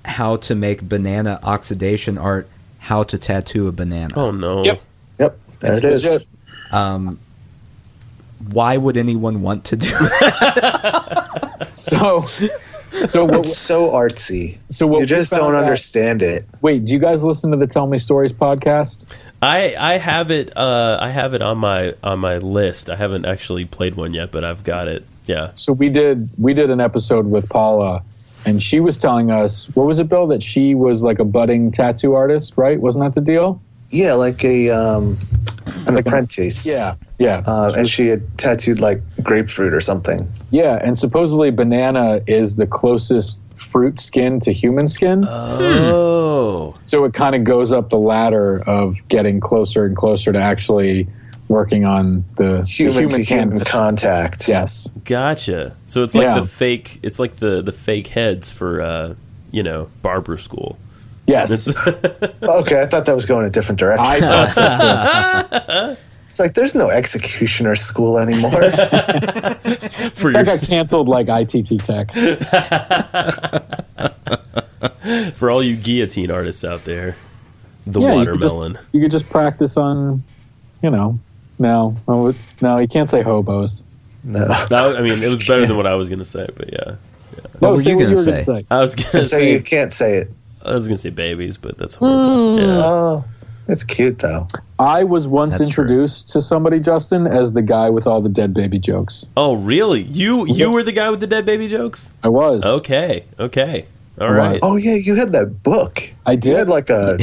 how to make banana oxidation art, how to tattoo a banana.
Oh no.
Yep.
Yep, there it is.
legit.
Why would anyone want to do that?
So
It's
what,
so artsy.
So what
you
we
just
found
don't
out-
understand it.
wait, do you guys listen to the Tell Me Stories podcast?
I have it on my list. I haven't actually played one yet, but I've got it. Yeah.
So we did an episode with Paula, and she was telling us, what was it, Bill, that she was like a budding tattoo artist, right? Wasn't that the deal?
Yeah, like an apprentice.
Yeah.
And she had tattooed like grapefruit or something.
Yeah, and supposedly banana is the closest fruit skin to human skin.
Oh.
So it kind of goes up the ladder of getting closer and closer to actually working on the
Human to human
canvas.
contact.
Yes.
Gotcha. So it's like
Yeah.
the fake. It's like the fake heads for barber school.
Yes.
Okay, I thought that was going a different direction.
I thought so too.
It's like there's no executioner school anymore.
For
That
your
got canceled like ITT Tech.
for all you guillotine artists out there, the
Yeah,
watermelon.
You could just practice on, no, you can't say hobos.
No.
I mean, it was better than what I was gonna say, but yeah.
What were
say
you
what
gonna
gonna
say?
I was gonna
So
say
you can't say it.
I was gonna say babies, but that's horrible. Yeah.
Oh, it's cute though.
I was once
That's true.
introduced to somebody, Justin, as the guy with all the dead baby jokes.
Oh, really? You were the guy with the dead baby jokes?
I was.
Okay. All
I
right.
was.
Oh yeah, you had that book.
I
You
did.
had like I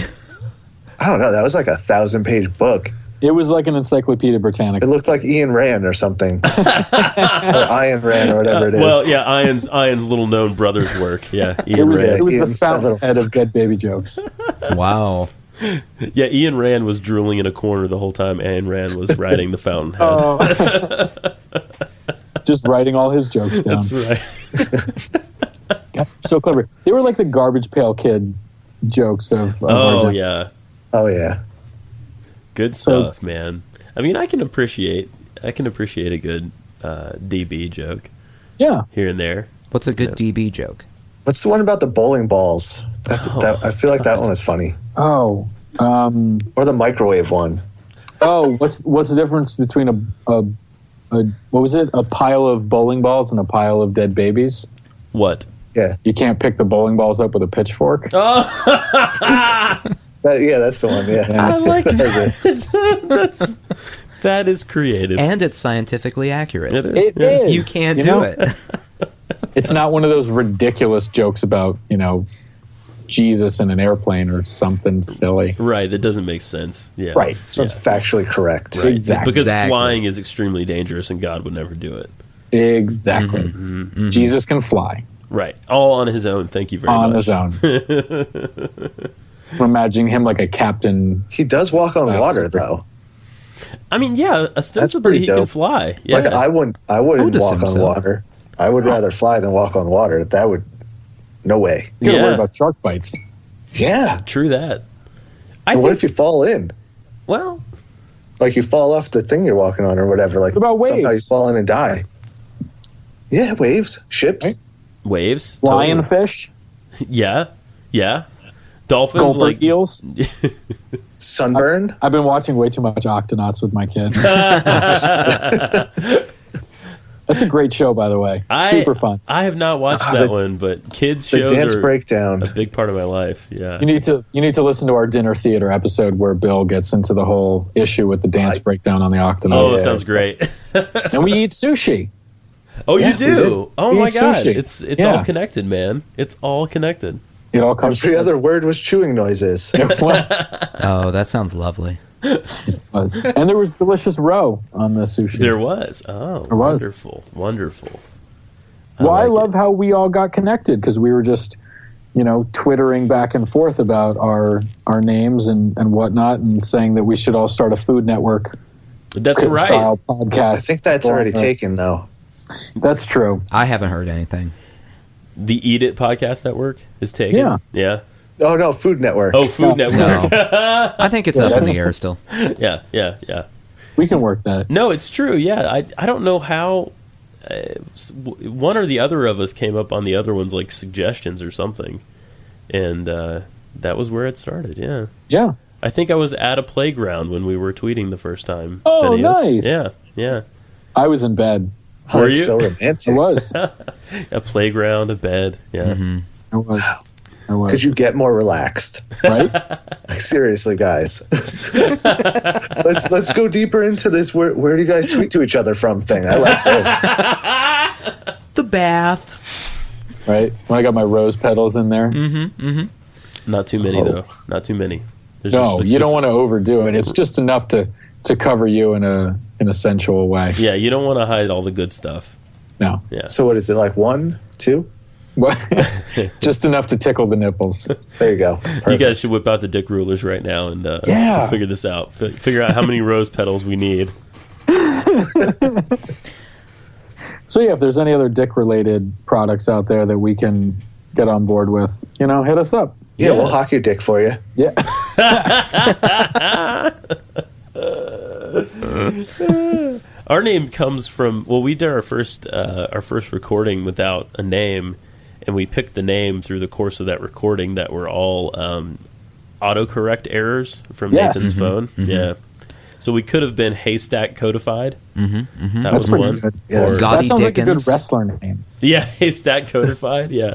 don't know, that was like a 1,000-page book.
It was like an Encyclopedia Britannica.
It looked like Ian Rand or something. Or Ian Rand or whatever it is.
Well, yeah, Ian's little known brother's work. Yeah,
It
Ian
was
Rand.
the
Ian, that little
fountainhead of dead baby jokes.
Wow.
Yeah, Ian Rand was drooling in a corner the whole time Ayn Rand was writing the Fountainhead.
Just writing all his jokes down.
That's right.
God, so clever. They were like the Garbage Pail Kid jokes of our
Oh
gen-
yeah,
Oh yeah.
good stuff, man. I mean, I can appreciate a good DB joke
Yeah.
here and there.
What's a good DB joke?
What's the one about the bowling balls? I feel like that one is funny.
Oh.
Or the microwave one.
What's the difference between a what was it? A pile of bowling balls and a pile of dead babies?
What?
Yeah.
You can't pick the bowling balls up with a pitchfork.
Oh,
That's the one. Yeah.
Yeah.
I like
That's it.
that is creative.
And it's scientifically accurate.
It is.
It is.
You can't
You
do
know?
it.
It's not one of those ridiculous jokes about, Jesus in an airplane or something silly.
Right, that doesn't make sense. Yeah.
Right.
So it's factually correct.
Right.
Exactly.
Because
Exactly.
flying is extremely dangerous and God would never do it.
Exactly.
Mm-hmm,
Jesus can fly
Right. All on his own. Thank you very
on
much.
his own. I'm imagining him like a captain.
He does walk on
Sounds
water
super-
though.
I mean, yeah, ostensibly
pretty
he can
dope.
fly. Yeah.
Like I wouldn't
would
walk
assume
on
so.
water. I would rather fly than walk on water. That would no way.
You gotta worry
Yeah.
about shark bites.
Yeah.
True that. I
And what
think,
if you fall in?
well,
Like you fall off the thing you're walking on or whatever. Like
What about
somehow you
waves?
fall in and die. Yeah, waves, ships.
Right.
waves. totally.
Lionfish,
Yeah. Yeah. Dolphins
gulper
like
eels.
Sunburn.
I've been watching way too much Octonauts with my kid. That's a great show, by the way. Super fun.
I have not watched that one, but kids
The
shows
dance
are
breakdown.
a big part of my life. Yeah.
You need to listen to our dinner theater episode where Bill gets into the whole issue with the dance breakdown on the
Oh,
Octonauts.
that
Yeah.
sounds great.
And we eat sushi.
Oh,
Yeah,
you
we
do?
did.
Oh
We
my
eat
god.
sushi.
It's
Yeah.
all connected, man. It's all connected.
It all comes
Every other word was chewing noises.
Oh, that sounds lovely.
And there was delicious roe on the sushi.
There was. Oh,
There was.
Wonderful.
Well, I
like
love
it.
how we all got connected because we were just, twittering back and forth about our names and whatnot, and saying that we should all start a Food Network
That's right.
style podcast.
I think that's already taken, though.
That's true.
I haven't heard anything.
The Eat It Podcast Network is taken.
Yeah.
Yeah.
Oh, no, Food Network.
Oh, Food Network.
No. I think it's up in the air still.
Yeah.
We can work that.
No, it's true. Yeah, I don't know how one or the other of us came up on the other one's like suggestions or something, and that was where it started. Yeah,
Yeah.
I think I was at a playground when we were tweeting the first time.
Oh,
Finnius.
nice.
Yeah.
I was in bed.
Oh,
Were
that's
you?
so romantic.
I was.
A playground, a bed. Yeah.
I was.
Could you get more relaxed?
Right?
Like, seriously, guys. let's go deeper into this. Where do you guys tweet to each other from thing? I like this.
The bath.
Right? When I got my rose petals in there.
Not too many though. Not too many. There's
No,
just
you don't want to overdo it. It's just enough to cover you in a sensual way.
Yeah, you don't want to hide all the good stuff.
No.
Yeah.
So what is it, like 1, 2?
Just enough to tickle the nipples.
There you go.
You
Perfect.
guys should whip out the dick rulers right now and
Yeah.
figure this out. Figure out how many rose petals we need.
So yeah, if there's any other dick-related products out there that we can get on board with, hit us up.
Yeah, we'll hock your dick for you.
Yeah.
Our name comes from, well, we did our first recording without a name, and we picked the name through the course of that recording that were all autocorrect errors from
Yes.
Nathan's phone. Yeah. So we could have been Haystack Codified. That
That's
was
pretty
one.
good.
Yeah.
Or,
Gaudy
That sounds like a
Dickens.
good wrestler name.
yeah, Haystack Codified. Yeah.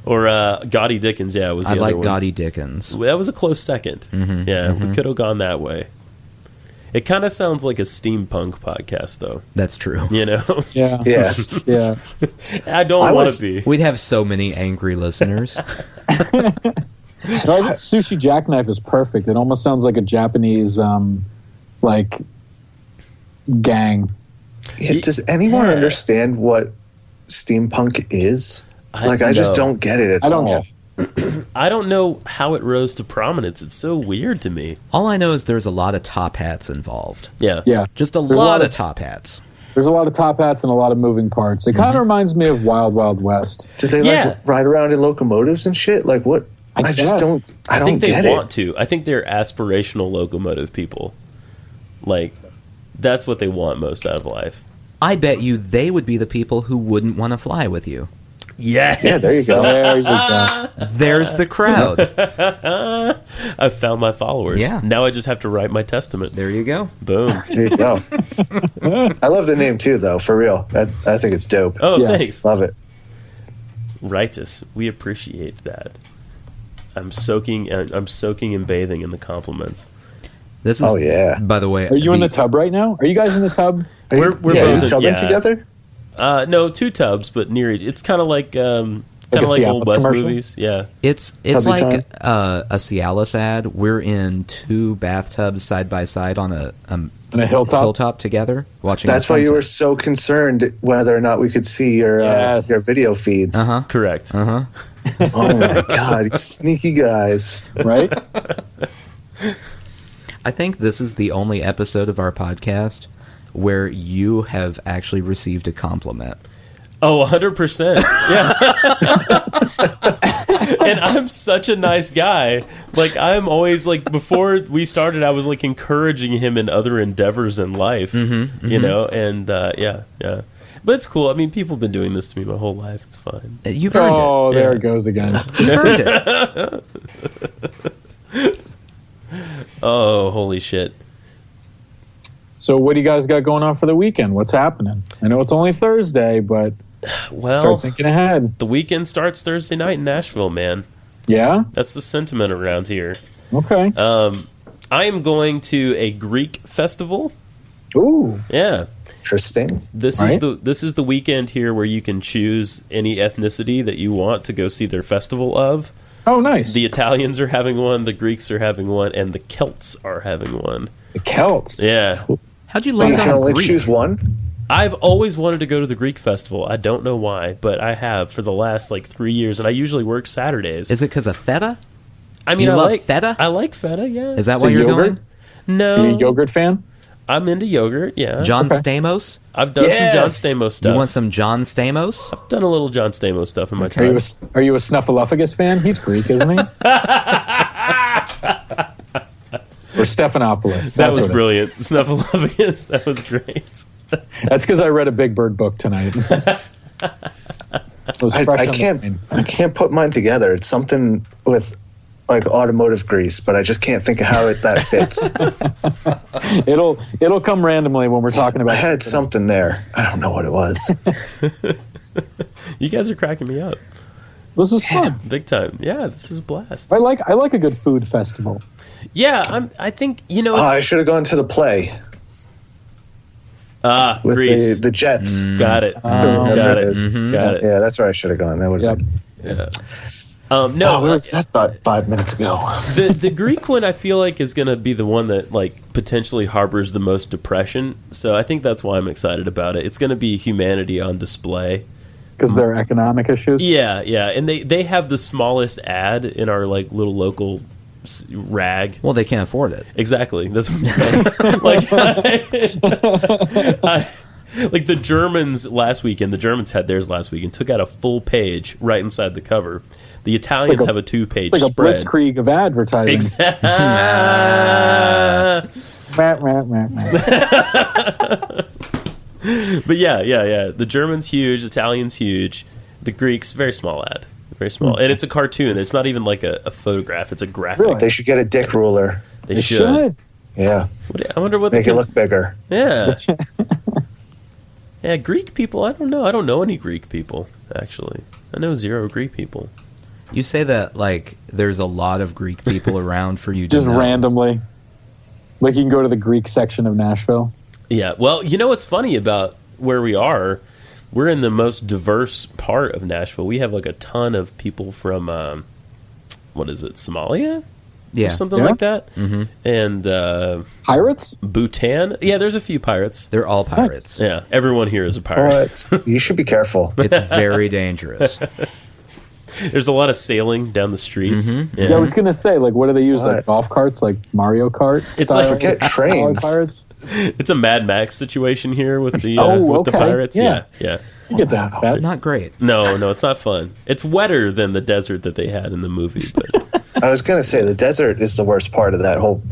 Or Gaudy Dickens. Yeah, was the
I
other
like
one.
Gaudy Dickens.
That was a close second. Yeah, we could have gone that way. It kind of sounds like a steampunk podcast, though.
That's true.
You know,
Yeah.
Yeah.
Yeah.
I don't
I
want
was-
to be.
We'd have so many angry listeners.
No, I think Sushi Jackknife is perfect. It almost sounds like a Japanese, gang.
Yeah, does anyone
Yeah.
understand what steampunk is? I just
no.
don't get it at
I don't
all.
get it.
I don't know how it rose to prominence. It's so weird to me.
All I know is there's a lot of top hats involved.
Yeah.
Yeah.
Just a
There's
lot of top hats.
There's a lot of top hats and a lot of moving parts. It kind of reminds me of Wild Wild West.
Did they
Yeah.
ride around in locomotives and shit? Like what?
I
I just
guess.
don't. I don't
think they
get
want
it.
to. I think they're aspirational locomotive people. Like, that's what they want most out of life.
I bet you they would be the people who wouldn't want to fly with you.
Yes.
Yeah, there you go.
There you go.
There's the crowd.
I found my followers.
Yeah.
Now I just have to write my testament.
There you go.
Boom.
There you go. I love the name too, though. For real, I think it's dope.
Oh,
Yeah.
thanks.
Love it.
Righteous. We appreciate that. I'm soaking and bathing in the compliments.
This is,
Oh, yeah.
by the way,
Are you in the tub right now? Are you guys in the tub?
Are you-
We're
yeah,
both
you tubbing
yeah.
together?
No, 2 tubs, but near each. It's kind of like
a
old
Cialis
West
commercial?
movies. Yeah.
It's
Tubby
like
time?
a Cialis ad. We're in 2 bathtubs side by side on a
On a hilltop?
together watching.
That's
the
why you were
sunset.
so concerned whether or not we could see your
Yes.
your video feeds.
Correct.
Oh my god, you sneaky guys!
Right?
I think this is the only episode of our podcast where you have actually received a compliment.
Oh, 100%. Yeah. And I'm such a nice guy. Like, I'm always, like, before we started, I was, like, encouraging him in other endeavors in life, you know? And, yeah. But it's cool. I mean, people have been doing this to me my whole life. It's fine.
You've earned
Oh, there
Yeah.
it goes again.
it. You've earned it.
Oh, holy shit.
So what do you guys got going on for the weekend? What's happening? I know it's only Thursday, but
Well,
start thinking ahead.
the weekend starts Thursday night in Nashville, man.
Yeah?
That's the sentiment around here.
Okay.
I am going to a Greek festival.
Ooh.
Yeah.
Interesting.
This
Right.
is the weekend here where you can choose any ethnicity that you want to go see their festival of.
Oh, nice.
The Italians are having one, the Greeks are having one, and the Celts are having one.
The Celts.
Yeah.
How'd you
You
land
can
on
only
Greek?
choose one.
I've always wanted to go to the Greek festival. I don't know why, but I have for the last 3 years, and I usually work Saturdays.
Is it because of feta?
I
do
mean,
you
I
love
like
feta?
I like feta. Yeah.
Is that
Is
why
it
you're
yogurt?
going?
Are you a
No,
yogurt fan?
I'm into yogurt. Yeah.
John
Okay.
Stamos?
I've done some John
Yes!
Stamos stuff.
You want some John Stamos?
I've done a little John Stamos stuff in my
Are
time.
you a Snuffleupagus fan? He's Greek, isn't he? Or Stephanopoulos.
That
That's
was
what it
brilliant. Snuffleupagus. That was great.
is. That's because I read a Big Bird book tonight. It was fresh
I
on the
can't.
brain.
I can't put mine together. It's something with like automotive grease, but I just can't think of how that fits.
It'll come randomly when we're talking
I
about.
had something there. I don't know what it was.
You guys are cracking me up.
This is fun.
Big time. Yeah, this is a blast.
I like a good food festival.
Yeah, I think,
Oh,
it's...
I should have gone to the play with
Greece.
the Jets.
Got it.
Whatever
Got it.
is.
Got it.
Yeah, that's where I should have gone. That would
Yep.
have.
No,
where was that thought 5 minutes ago?
the Greek one I feel like is going to be the one that potentially harbors the most depression. So I think that's why I'm excited about it. It's going to be humanity on display.
Because there are economic issues.
Yeah, and they have the smallest ad in our little local rag.
Well, they can't afford it.
Exactly. That's what I'm saying. Like the Germans last weekend, the Germans had theirs last week and took out a full page right inside the cover. The Italians have a 2-page
Like a
spread.
blitzkrieg of advertising.
Exactly. But yeah. The Germans huge, Italians huge, the Greeks very small ad, very small, and it's a cartoon. It's not even like a photograph; it's a graphic.
Really?
They should get a dick ruler.
They
It
should.
should.
Yeah,
I wonder what
make
they
it look bigger.
Yeah. Yeah, Greek people. I don't know. I don't know any Greek people actually. I know 0 Greek people.
You say that like there's a lot of Greek people around for you to
Just
know.
randomly. Like you can go to the Greek section of Nashville.
Yeah. Well, you know what's funny about where we are? We're in the most diverse part of Nashville. We have a ton of people from what is it, Somalia?
Yeah.
Or something
Yeah.
like that. Mm-hmm. And
Pirates?
Bhutan. Yeah, there's a few pirates.
They're all pirates.
Yeah, everyone here is a pirate.
But you should be careful.
It's very dangerous.
There's a lot of sailing down the streets. Yeah.
Yeah, I was gonna say, what do they use?
What?
Like golf carts, like Mario Kart?
It's
style?
like-
Forget trains.
Pirates?
It's a Mad Max situation here with the
Oh,
with the
okay.
pirates.
Yeah.
Yeah.
You get that.
Not great.
No, it's not fun. It's wetter than the desert that they had in the movie, but
I was gonna say the desert is the worst part of that whole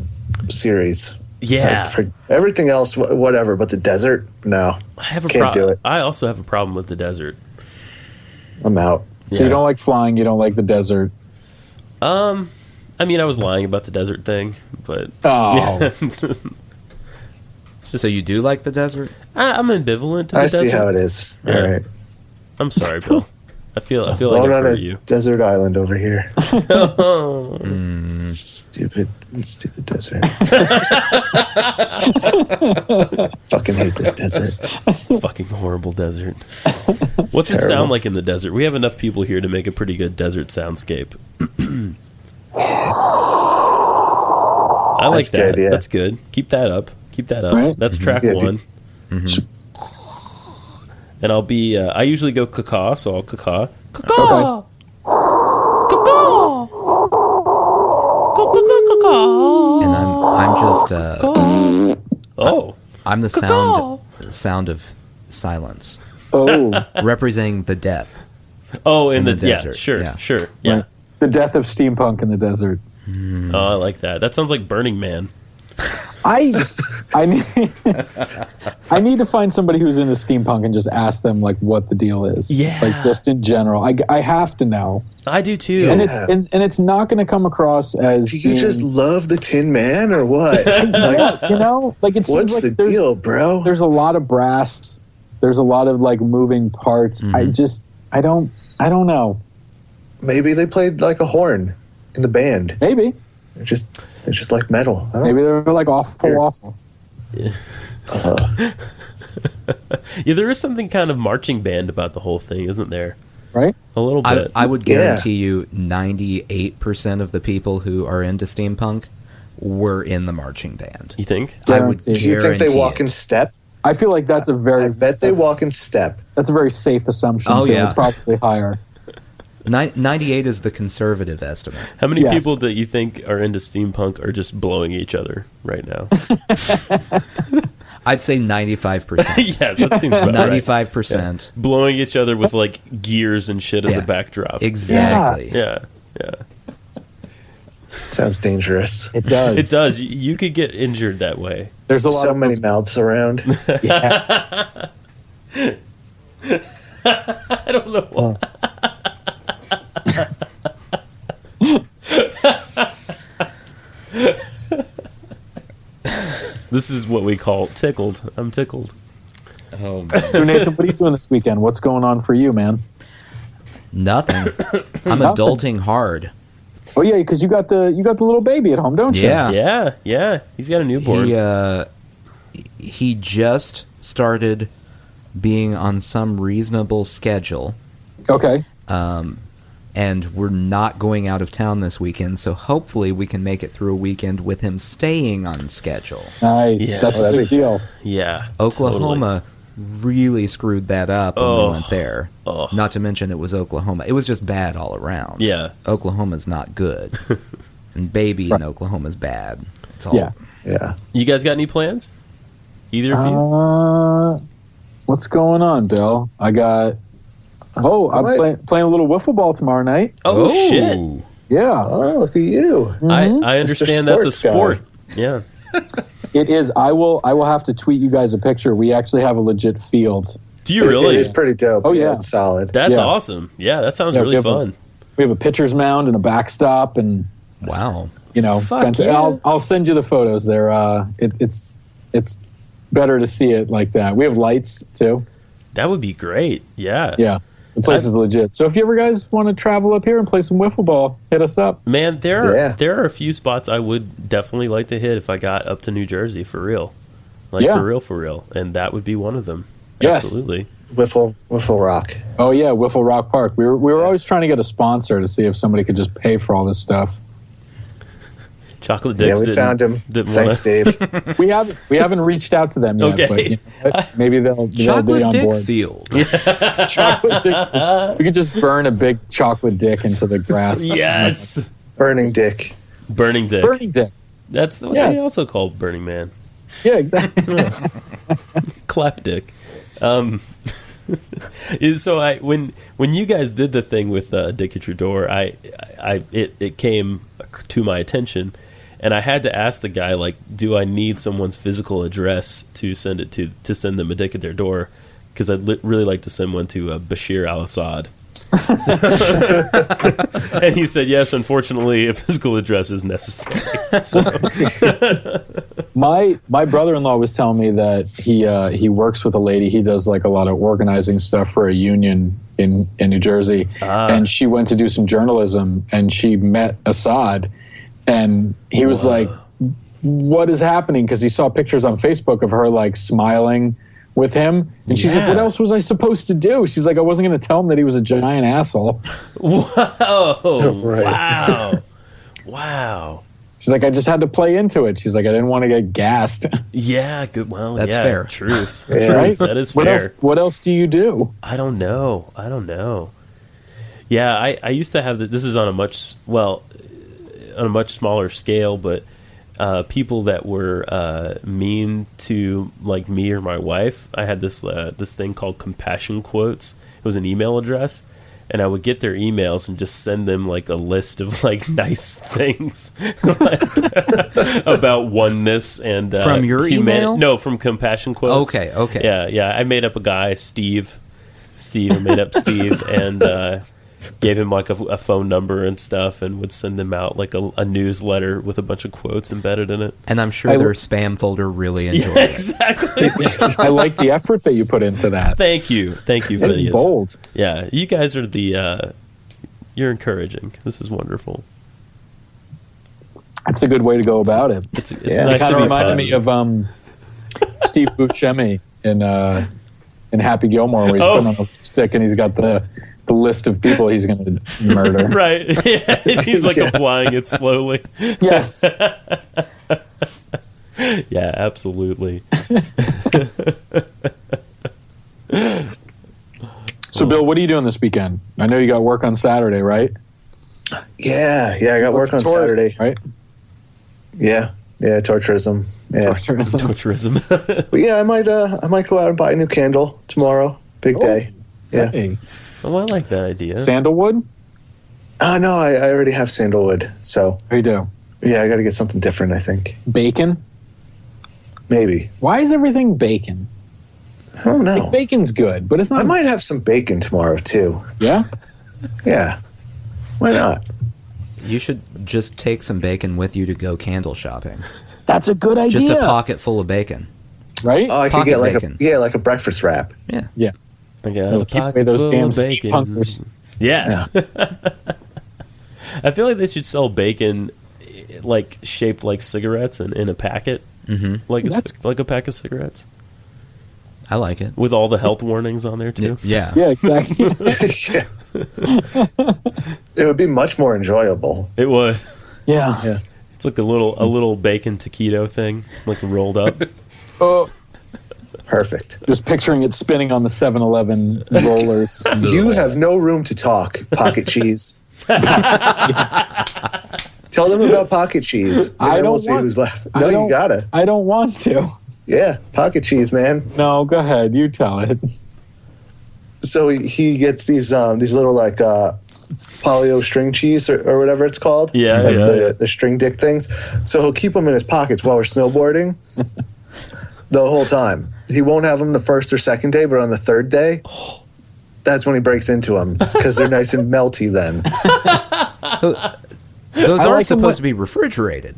series.
yeah.
Like, for everything else, whatever, but the desert, no,
I have a
can't do it.
I also have a problem with the desert.
I'm out.
So you don't like flying, you don't like the desert.
I mean, I was lying about the desert thing, but
Oh.
So you do like the desert?
I'm ambivalent to the
I
desert.
see how it is.
Yeah.
All right,
I'm sorry, Bill. I feel like
going
I've
on a
hurt you.
desert island over here. Stupid desert. Fucking hate this desert.
Fucking horrible desert. What's it
terrible.
sound like in the desert? We have enough people here to make a pretty good desert soundscape. I like
That's
that.
good, yeah.
That's good. Keep that up.
Right?
That's track
Yeah,
one. And I'll be. I usually go caca, so I'll caca. Caca.
And I'm just
Oh.
I'm the sound of silence,
Oh.
representing the death.
Oh, in
In
the
the desert,
sure,
yeah.
sure. Yeah.
Right. The death of steampunk in the desert.
Oh, I like that. That sounds like Burning Man.
I need I need to find somebody who's into steampunk and just ask them what the deal is.
Yeah.
Just in general. I have to know.
I do too.
Yeah.
And it's and it's not going to come across as
Do you
being,
just love the Tin Man or what? Like,
it seems
what's
like
the
there's,
deal, bro?
there's a lot of brass. There's a lot of moving parts. I don't know.
Maybe they played like a horn in the band.
Maybe
They just like metal. I don't
maybe they're awful.
Yeah, there is something kind of marching band about the whole thing, isn't there?
Right?
A little bit.
I would guarantee you 98% of the people who are into steampunk were in the marching band.
You think?
I would
Guaranteed.
Do you think they
guarantee
walk
it.
in step?
I feel like that's a very.
I bet they walk in step.
That's a very safe assumption.
Oh,
too.
yeah.
It's probably higher.
98 is the conservative estimate.
How many
Yes.
people that you think are into steampunk are just blowing each other right now?
I'd say 95%.
Yeah, that seems about right.
95%.
Blowing each other with like gears and shit as
Yeah.
a backdrop.
Exactly.
Yeah, yeah.
Sounds dangerous.
It does.
It does. You could get injured that way.
There's a lot
So
of
many mouths around.
Yeah.
I don't know why. This is what we call tickled. I'm tickled.
Oh, man.
So Nathan, what are you doing this weekend? What's going on for you, man?
Nothing. I'm
Nothing.
adulting hard.
Oh yeah, because you got the little baby at home, don't you?
Yeah.
Yeah. He's got a newborn.
He just started being on some reasonable schedule,
Okay.
and we're not going out of town this weekend, so hopefully we can make it through a weekend with him staying on schedule.
Nice.
Yes.
That's a big deal.
Yeah.
Oklahoma really screwed that up when we went there.
Oh.
Not to mention it was Oklahoma. It was just bad all around.
Yeah.
Oklahoma's not good. And baby in Oklahoma's bad. It's all
Yeah.
Yeah.
You guys got any plans? Either of you?
What's going on, Bill? I got. Oh, I'm
What?
playing a little wiffle ball tomorrow night.
Oh, shit.
Yeah,
Oh, look at you.
I understand that's a
Sports
sport.
guy.
Yeah.
it is. I will have to tweet you guys a picture. We actually have a legit field.
Do you
It
really?
is pretty dope.
Oh, yeah.
It's solid.
That's
Yeah.
awesome. Yeah, that sounds
Yeah,
really fun.
We have a pitcher's mound and a backstop, and
Wow.
Fuck yeah.
I'll send you the photos. They're it's better to see it like that. We have lights too.
That would be great. Yeah.
Yeah, the place is legit. So if you ever guys want to travel up here and play some wiffle ball, hit us up.
Man, there
Yeah.
are a few spots I would definitely like to hit if I got up to New Jersey for real. Like
Yeah.
for real. And that would be one of them.
Yes.
Absolutely.
Wiffle Rock.
Oh yeah, Wiffle Rock Park. We were always trying to get a sponsor to see if somebody could just pay for all this stuff.
Chocolate
Yeah,
Dicks
we found him.
didn't
Thanks,
wanna-
Dave.
We haven't reached out to them yet.
Okay.
But, you know what? Maybe they'll be
Chocolate
on
Dick
board.
Field.
Chocolate dick. We could just burn a big chocolate dick into the grass.
Yes.
Burning Dick.
Burning Dick.
Burning dick.
That's what
Yeah.
they also call Burning Man.
Yeah, exactly.
Clap Dick. So when you guys did the thing with Dick at Your Door, it came to my attention, and I had to ask the guy, like, do I need someone's physical address to send it to send them a dick at their door? Because I'd really like to send one to Bashir al-Assad. And he said, yes, unfortunately, a physical address is necessary. So,
My brother-in-law was telling me that he works with a lady. He does like a lot of organizing stuff for a union in New Jersey, and she went to do some journalism, and she met Assad, and he was like, "What is happening?" Because he saw pictures on Facebook of her like smiling with him, and she's like,
Yeah.
"What else was I supposed to do?" She's like, "I wasn't going to tell him that he was a giant asshole."
whoa.
Right.
Wow.
She's like, "I just had to play into it." She's like, "I didn't want to get gassed."
Yeah, good. Well,
That's
yeah,
fair.
Truth.
Yeah.
Truth.
Right?
That is
What
fair.
What else do you do?
I don't know. Yeah, I used to have this is on a much smaller scale, but people that were mean to like me or my wife, I had this thing called compassion quotes. It was an email address, and I would get their emails and just send them like a list of like nice things like, about oneness and
From your email?
No, from compassion quotes.
Okay.
Yeah. I made up a guy, Steve. I made up Steve and gave him like a phone number and stuff, and would send them out like a newsletter with a bunch of quotes embedded in it.
And I'm sure their spam folder really enjoyed it.
Exactly.
I like the effort that you put into that.
Thank you,
It's
Finnius.
bold.
Yeah, you guys are you're encouraging. This is wonderful.
That's a good way to go about it.
It's
Yeah.
nice
Kind
to
of
be
reminded me
positive.
of Steve Buscemi in Happy Gilmore, where he's putting on a stick and he's got the the list of people he's going to murder.
Right. Yeah. He's like
Yeah.
applying it slowly.
Yes.
Yeah, absolutely.
So, Bill, what are you doing this weekend? I know you got work on Saturday, right?
Yeah, I got work on
Tourism,
Saturday.
right?
Yeah, tourism. Yeah,
Tourism.
but yeah, I might go out and buy a new candle tomorrow. Big day. Yeah.
Hey.
Oh, I like that idea.
Sandalwood?
Oh no, I already have sandalwood. So
How you do?
yeah, I got to get something different. I think
Bacon?
maybe.
Why is everything bacon?
I don't know.
Like, bacon's good, but it's not.
I might have some bacon tomorrow too.
Yeah?
Yeah, why not?
You should just take some bacon with you to go candle shopping.
That's a good idea.
Just a pocket full of bacon.
Right?
Oh, I could
Pocket
get like
bacon.
like a breakfast wrap.
Yeah.
Yeah.
I got
It'll
a
keep away
pocket
those
full
damn
of bacon.
steampunkers.
Yeah. I feel like they should sell bacon like shaped like cigarettes and in a packet.
Mm-hmm.
Like a pack of cigarettes.
I like it.
With all the health warnings on there too.
Yeah.
Yeah, exactly.
Yeah. It would be much more enjoyable.
It would.
yeah.
Yeah.
It's like a little bacon taquito thing, like rolled up.
Oh,
Perfect.
just picturing it spinning on the 7-Eleven rollers.
You have no room to talk, pocket cheese. Tell them about pocket cheese. And
I
then
don't
we'll see
want-
who's left.
I
No, you
don't-
gotta.
I don't want to.
Yeah, pocket cheese, man.
No, go ahead. You tell it.
So he gets these little like polio string cheese or whatever it's called.
Yeah,
like
yeah.
the string dick things. So he'll keep them in his pockets while we're snowboarding the whole time. He won't have them the first or second day, but on the third day, that's when he breaks into them because they're nice and melty then.
Those
I
are
like them
supposed to be refrigerated.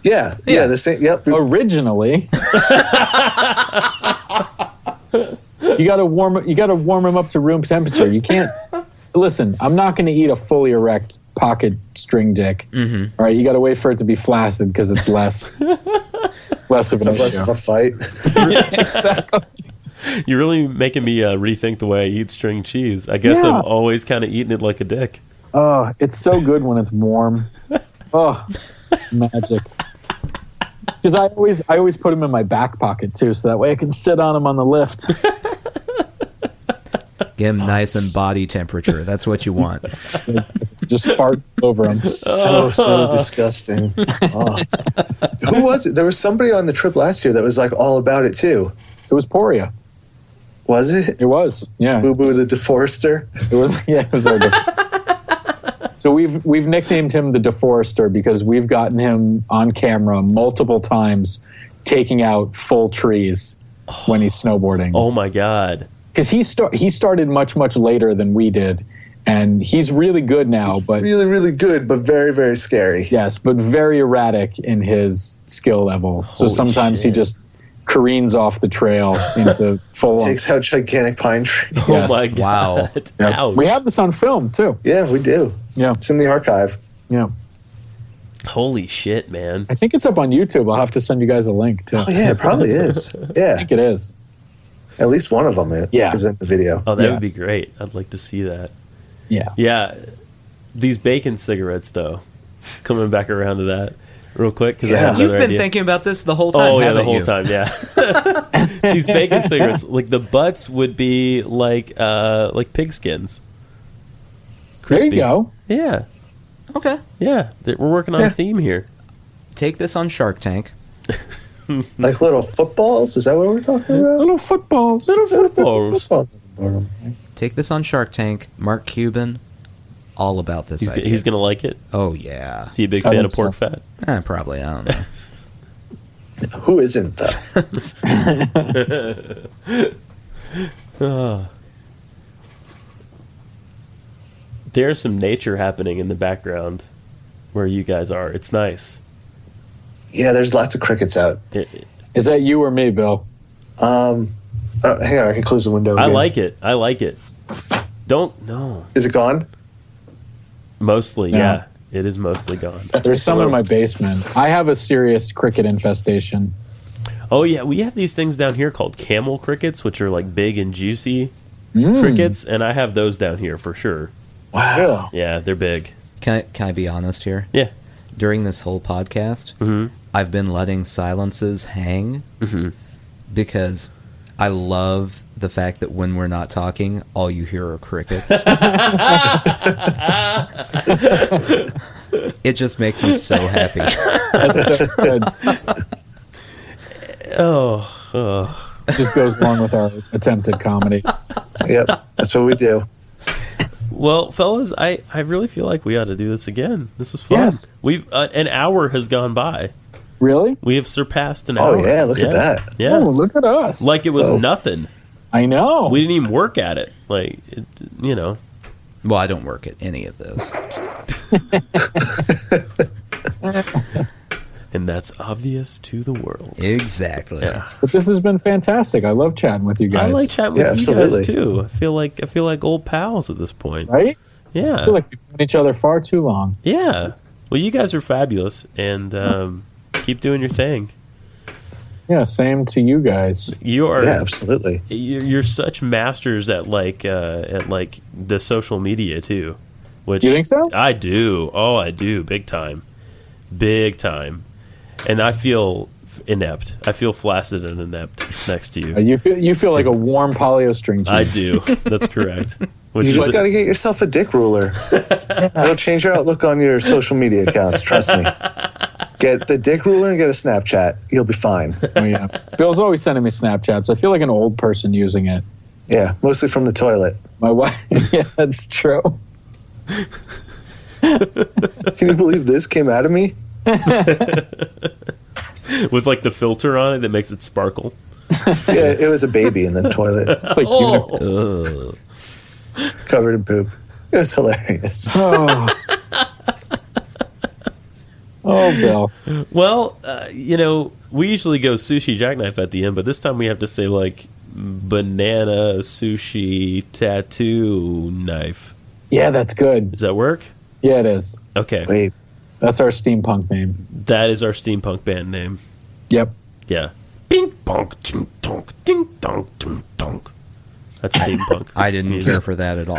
Yeah, the same. Yep.
Originally, you got to warm them up to room temperature. You can't. Listen, I'm not going to eat a fully erect pocket string dick. Mm-hmm. All right, you got to wait for it to be flaccid because it's less of an
Less
issue.
of a fight.
Exactly.
You're really making me rethink the way I eat string cheese. I guess
Yeah.
I've always kind of eaten it like a dick.
Oh, it's so good when it's warm. Oh, magic. Because I always put them in my back pocket too, so that way I can sit on them on the lift.
Get them nice and body temperature. That's what you want.
Just fart over them.
So disgusting. Oh. Who was it? There was somebody on the trip last year that was like all about it too.
It was Poria.
Was it?
It was, yeah.
Boo Boo the Deforester.
It was, yeah. It was our so we've nicknamed him the Deforester because we've gotten him on camera multiple times taking out full trees when he's snowboarding.
Oh my god.
Because he started much later than we did, and he's really good now. But
Really, really good, but very, very scary.
yes, but very erratic in his skill level. So
Holy
sometimes he
shit.
just careens off the trail into full on.
Takes out gigantic pine trees.
Yes.
Oh my god.
Wow.
Yep.
Ouch.
We have this on film too.
Yeah, we do.
Yeah,
It's in the archive.
yeah.
Holy shit, man.
I think it's up on YouTube. I'll have to send you guys a link too.
Oh, yeah, it probably is.
I
Yeah,
think it is.
at least one of them
Yeah.
is in the video.
Oh, that
Yeah.
would be great. I'd like to see that.
Yeah.
Yeah. These bacon cigarettes, though. Coming back around to that real quick because I
Yeah.
have another
You've been
idea.
thinking about this the whole time.
Oh yeah, the
haven't
whole
you?
time. Yeah. These bacon cigarettes, like the butts would be like pigskins.
There you go.
Yeah,
Okay.
yeah. We're working on
Yeah.
a theme here.
Take this on Shark Tank.
Like little footballs? Is that what we're talking about?
Little footballs.
Footballs.
Football.
Take this on Shark Tank. Mark Cuban, all about this idea.
He's gonna like it.
Oh yeah.
Is he a big
I
fan
think
of pork
so.
fat?
Probably. I don't know.
Who isn't, though?
There's some nature happening in the background where you guys are. It's nice.
Yeah, there's lots of crickets out.
Is that you or me, Bill?
Hang on, I can close the window
I
again.
like it. I like it. No.
Is it gone?
Mostly,
No.
yeah. It is mostly gone.
There's some in my basement. I have a serious cricket infestation.
Oh yeah, we have these things down here called camel crickets, which are like big and juicy. crickets, and I have those down here for sure.
Wow.
Yeah, they're big.
Can I be honest here?
Yeah.
During this whole podcast, I've been letting silences hang because I love the fact that when we're not talking, all you hear are crickets. It just makes me so happy.
It just goes along with our attempted comedy.
Yep, that's what we do.
Well, fellas, I really feel like we ought to do this again. This was fun.
Yes.
We've an hour has gone by.
Really?
We have surpassed an hour.
Oh, yeah, look at that.
Yeah.
Oh, look at us.
Like it was nothing.
I know.
We didn't even work at it. Like,
Well, I don't work at any of this.
And that's obvious to the world.
Exactly.
Yeah.
But this has been fantastic. I love chatting with you guys.
I like chatting with you
absolutely.
guys too. I feel like old pals at this point.
Right? I
Yeah.
feel like we've known each other far too long.
Yeah. Well, you guys are fabulous, and keep doing your thing.
Yeah, same to you guys.
You are.
Yeah, absolutely.
You're such masters at the social media too. Which
You think so?
I do. Oh, I do. Big time. And I feel inept. I feel flaccid and inept next to you.
You feel like a warm polyostring juice.
I do. That's correct. Which
You
is
just got to get yourself a dick ruler. It'll change your outlook on your social media accounts. Trust me. Get the dick ruler and get a Snapchat. You'll be fine.
Oh, yeah. Bill's always sending me Snapchats. I feel like an old person using it.
Yeah, mostly from the toilet.
My wife. Yeah, that's true.
Can you believe this came out of me?
with like the filter on it that makes it sparkle.
Yeah, it was a baby in the toilet,
It's like
covered in poop. It was hilarious.
oh. Oh, Bill.
Well, we usually go sushi jackknife at the end, but this time we have to say like banana sushi tattoo knife.
Yeah, that's good.
Does that work?
Yeah, it is.
Okay.
Wait,
That's our steampunk name.
That is our steampunk band name.
Yep.
Yeah. Bing bonk ching tonk ding donk ding donk. That's steampunk.
I didn't care for that at all.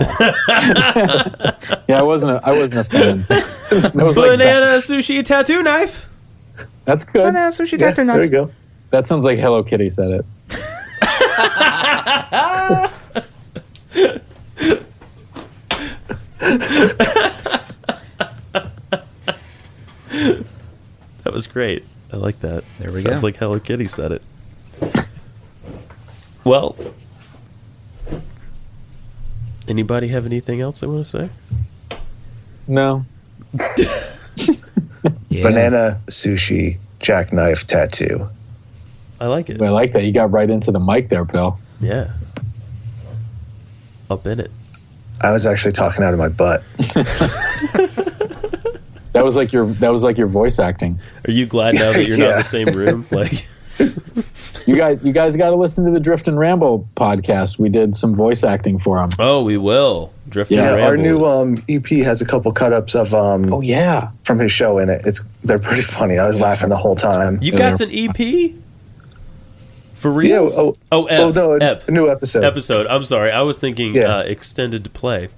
Yeah, I wasn't a fan. It was like
Banana sushi tattoo knife.
that's good.
Sushi
yeah, there you go.
That sounds like Hello Kitty said it.
That was great. I like that.
There we
Sounds
go.
like Hello Kitty said it. Well, anybody have anything else they want to say?
No.
Yeah.
Banana sushi jackknife tattoo.
I like it.
I like that. You got right into the mic there, Bill.
Yeah. Up in it.
I was actually talking out of my butt.
That was like your voice acting.
Are you glad now that you're not in
Yeah.
the same room? Like,
You guys got to listen to the Drift and Ramble podcast. We did some voice acting for them.
oh, we will. Drift
Yeah,
and
Yeah, our
ramble.
new EP has a couple cut-ups of
Oh yeah.
from his show in it. They're pretty funny. I was laughing the whole time.
You got an EP? For
Yeah,
real?
oh, a new episode.
Episode. I'm sorry. I was thinking
Yeah.
extended to play.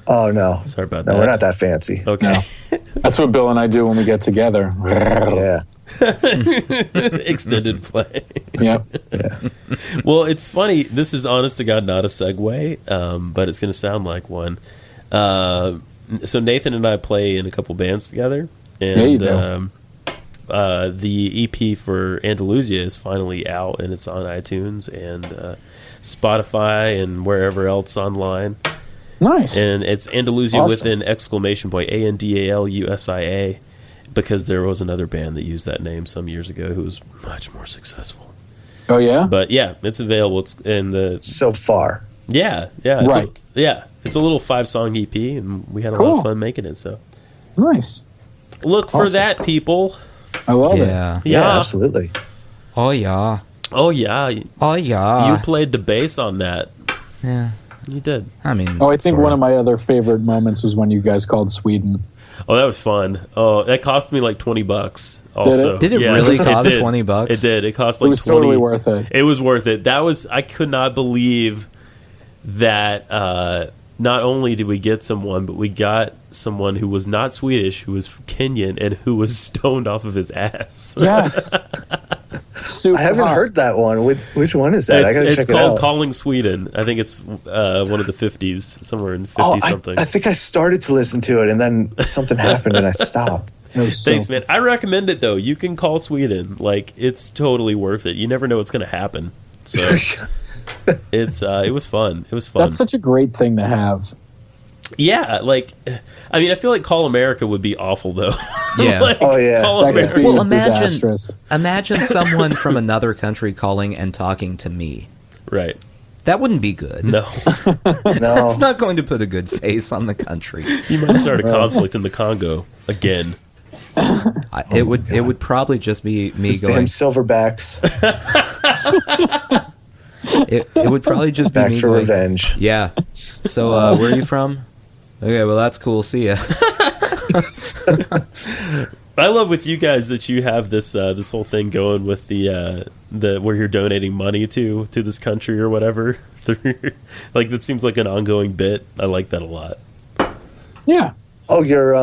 Oh no,
Sorry about
no,
that.
we're not that fancy.
Okay.
No. That's what Bill and I do when we get together.
Yeah,
Extended play.
Yep.
Well, it's funny. This is honest to God not a segue, but it's going to sound like one. So Nathan and I play in a couple bands together, and
Yeah, you do.
the EP for Andalusia is finally out, and it's on iTunes and Spotify and wherever else online.
Nice.
And it's Andalusia with
Awesome.
an exclamation point, ANDALUSIA, because there was another band that used that name some years ago who was much more successful.
Oh yeah.
But yeah, it's available. It's in the
so far.
yeah. It's
Right.
it's a little 5-song EP, and we had a lot
Cool.
of fun making it. So
Nice.
look for
Awesome.
that, people.
I love it.
Yeah.
Yeah, absolutely.
Oh yeah.
Oh yeah,
Oh yeah.
you played the bass on that.
Yeah.
You did.
I mean.
Oh, I think
sorta.
one of my other favorite moments was when you guys called Sweden.
Oh, that was fun. Oh, that cost me like $20. Also,
Did it
Yeah,
really cost
did.
$20?
It did. It cost
It
like
was
20.
totally worth it.
It was worth it. That was. I could not believe that not only did we get someone, but we got someone who was not Swedish, who was Kenyan, and who was stoned off of his ass.
Yes. Super
I haven't
hot.
heard that one. Which one is that? I gotta check
It's
it
called
out.
Calling Sweden. I think it's one of the 50s, somewhere in 50 something.
I think I started to listen to it, and then something happened, and I stopped.
It was so-
Thanks, man. I recommend it, though. You can call Sweden. Like, it's totally worth it. You never know what's going to happen. So it was fun. It was fun.
That's such a great thing to have.
Yeah, like, I mean, I feel like Call America would be awful, though.
Yeah.
Like,
Oh, yeah.
Call
That could
America.
be
Well, imagine-
disastrous.
Imagine someone from another country calling and talking to me.
Right.
That wouldn't be good.
No.
No,
It's not going to put a good face on the country.
You might start a conflict in the Congo again.
It would probably just be me
these damn
going.
silverbacks
It would probably just be
back
me
for
going.
revenge.
Yeah. So where are you from? Okay, well that's cool. See ya.
I love with you guys that you have this this whole thing going with the where you're donating money to this country or whatever. Like that seems like an ongoing bit. I like that a lot.
Yeah.
Oh, your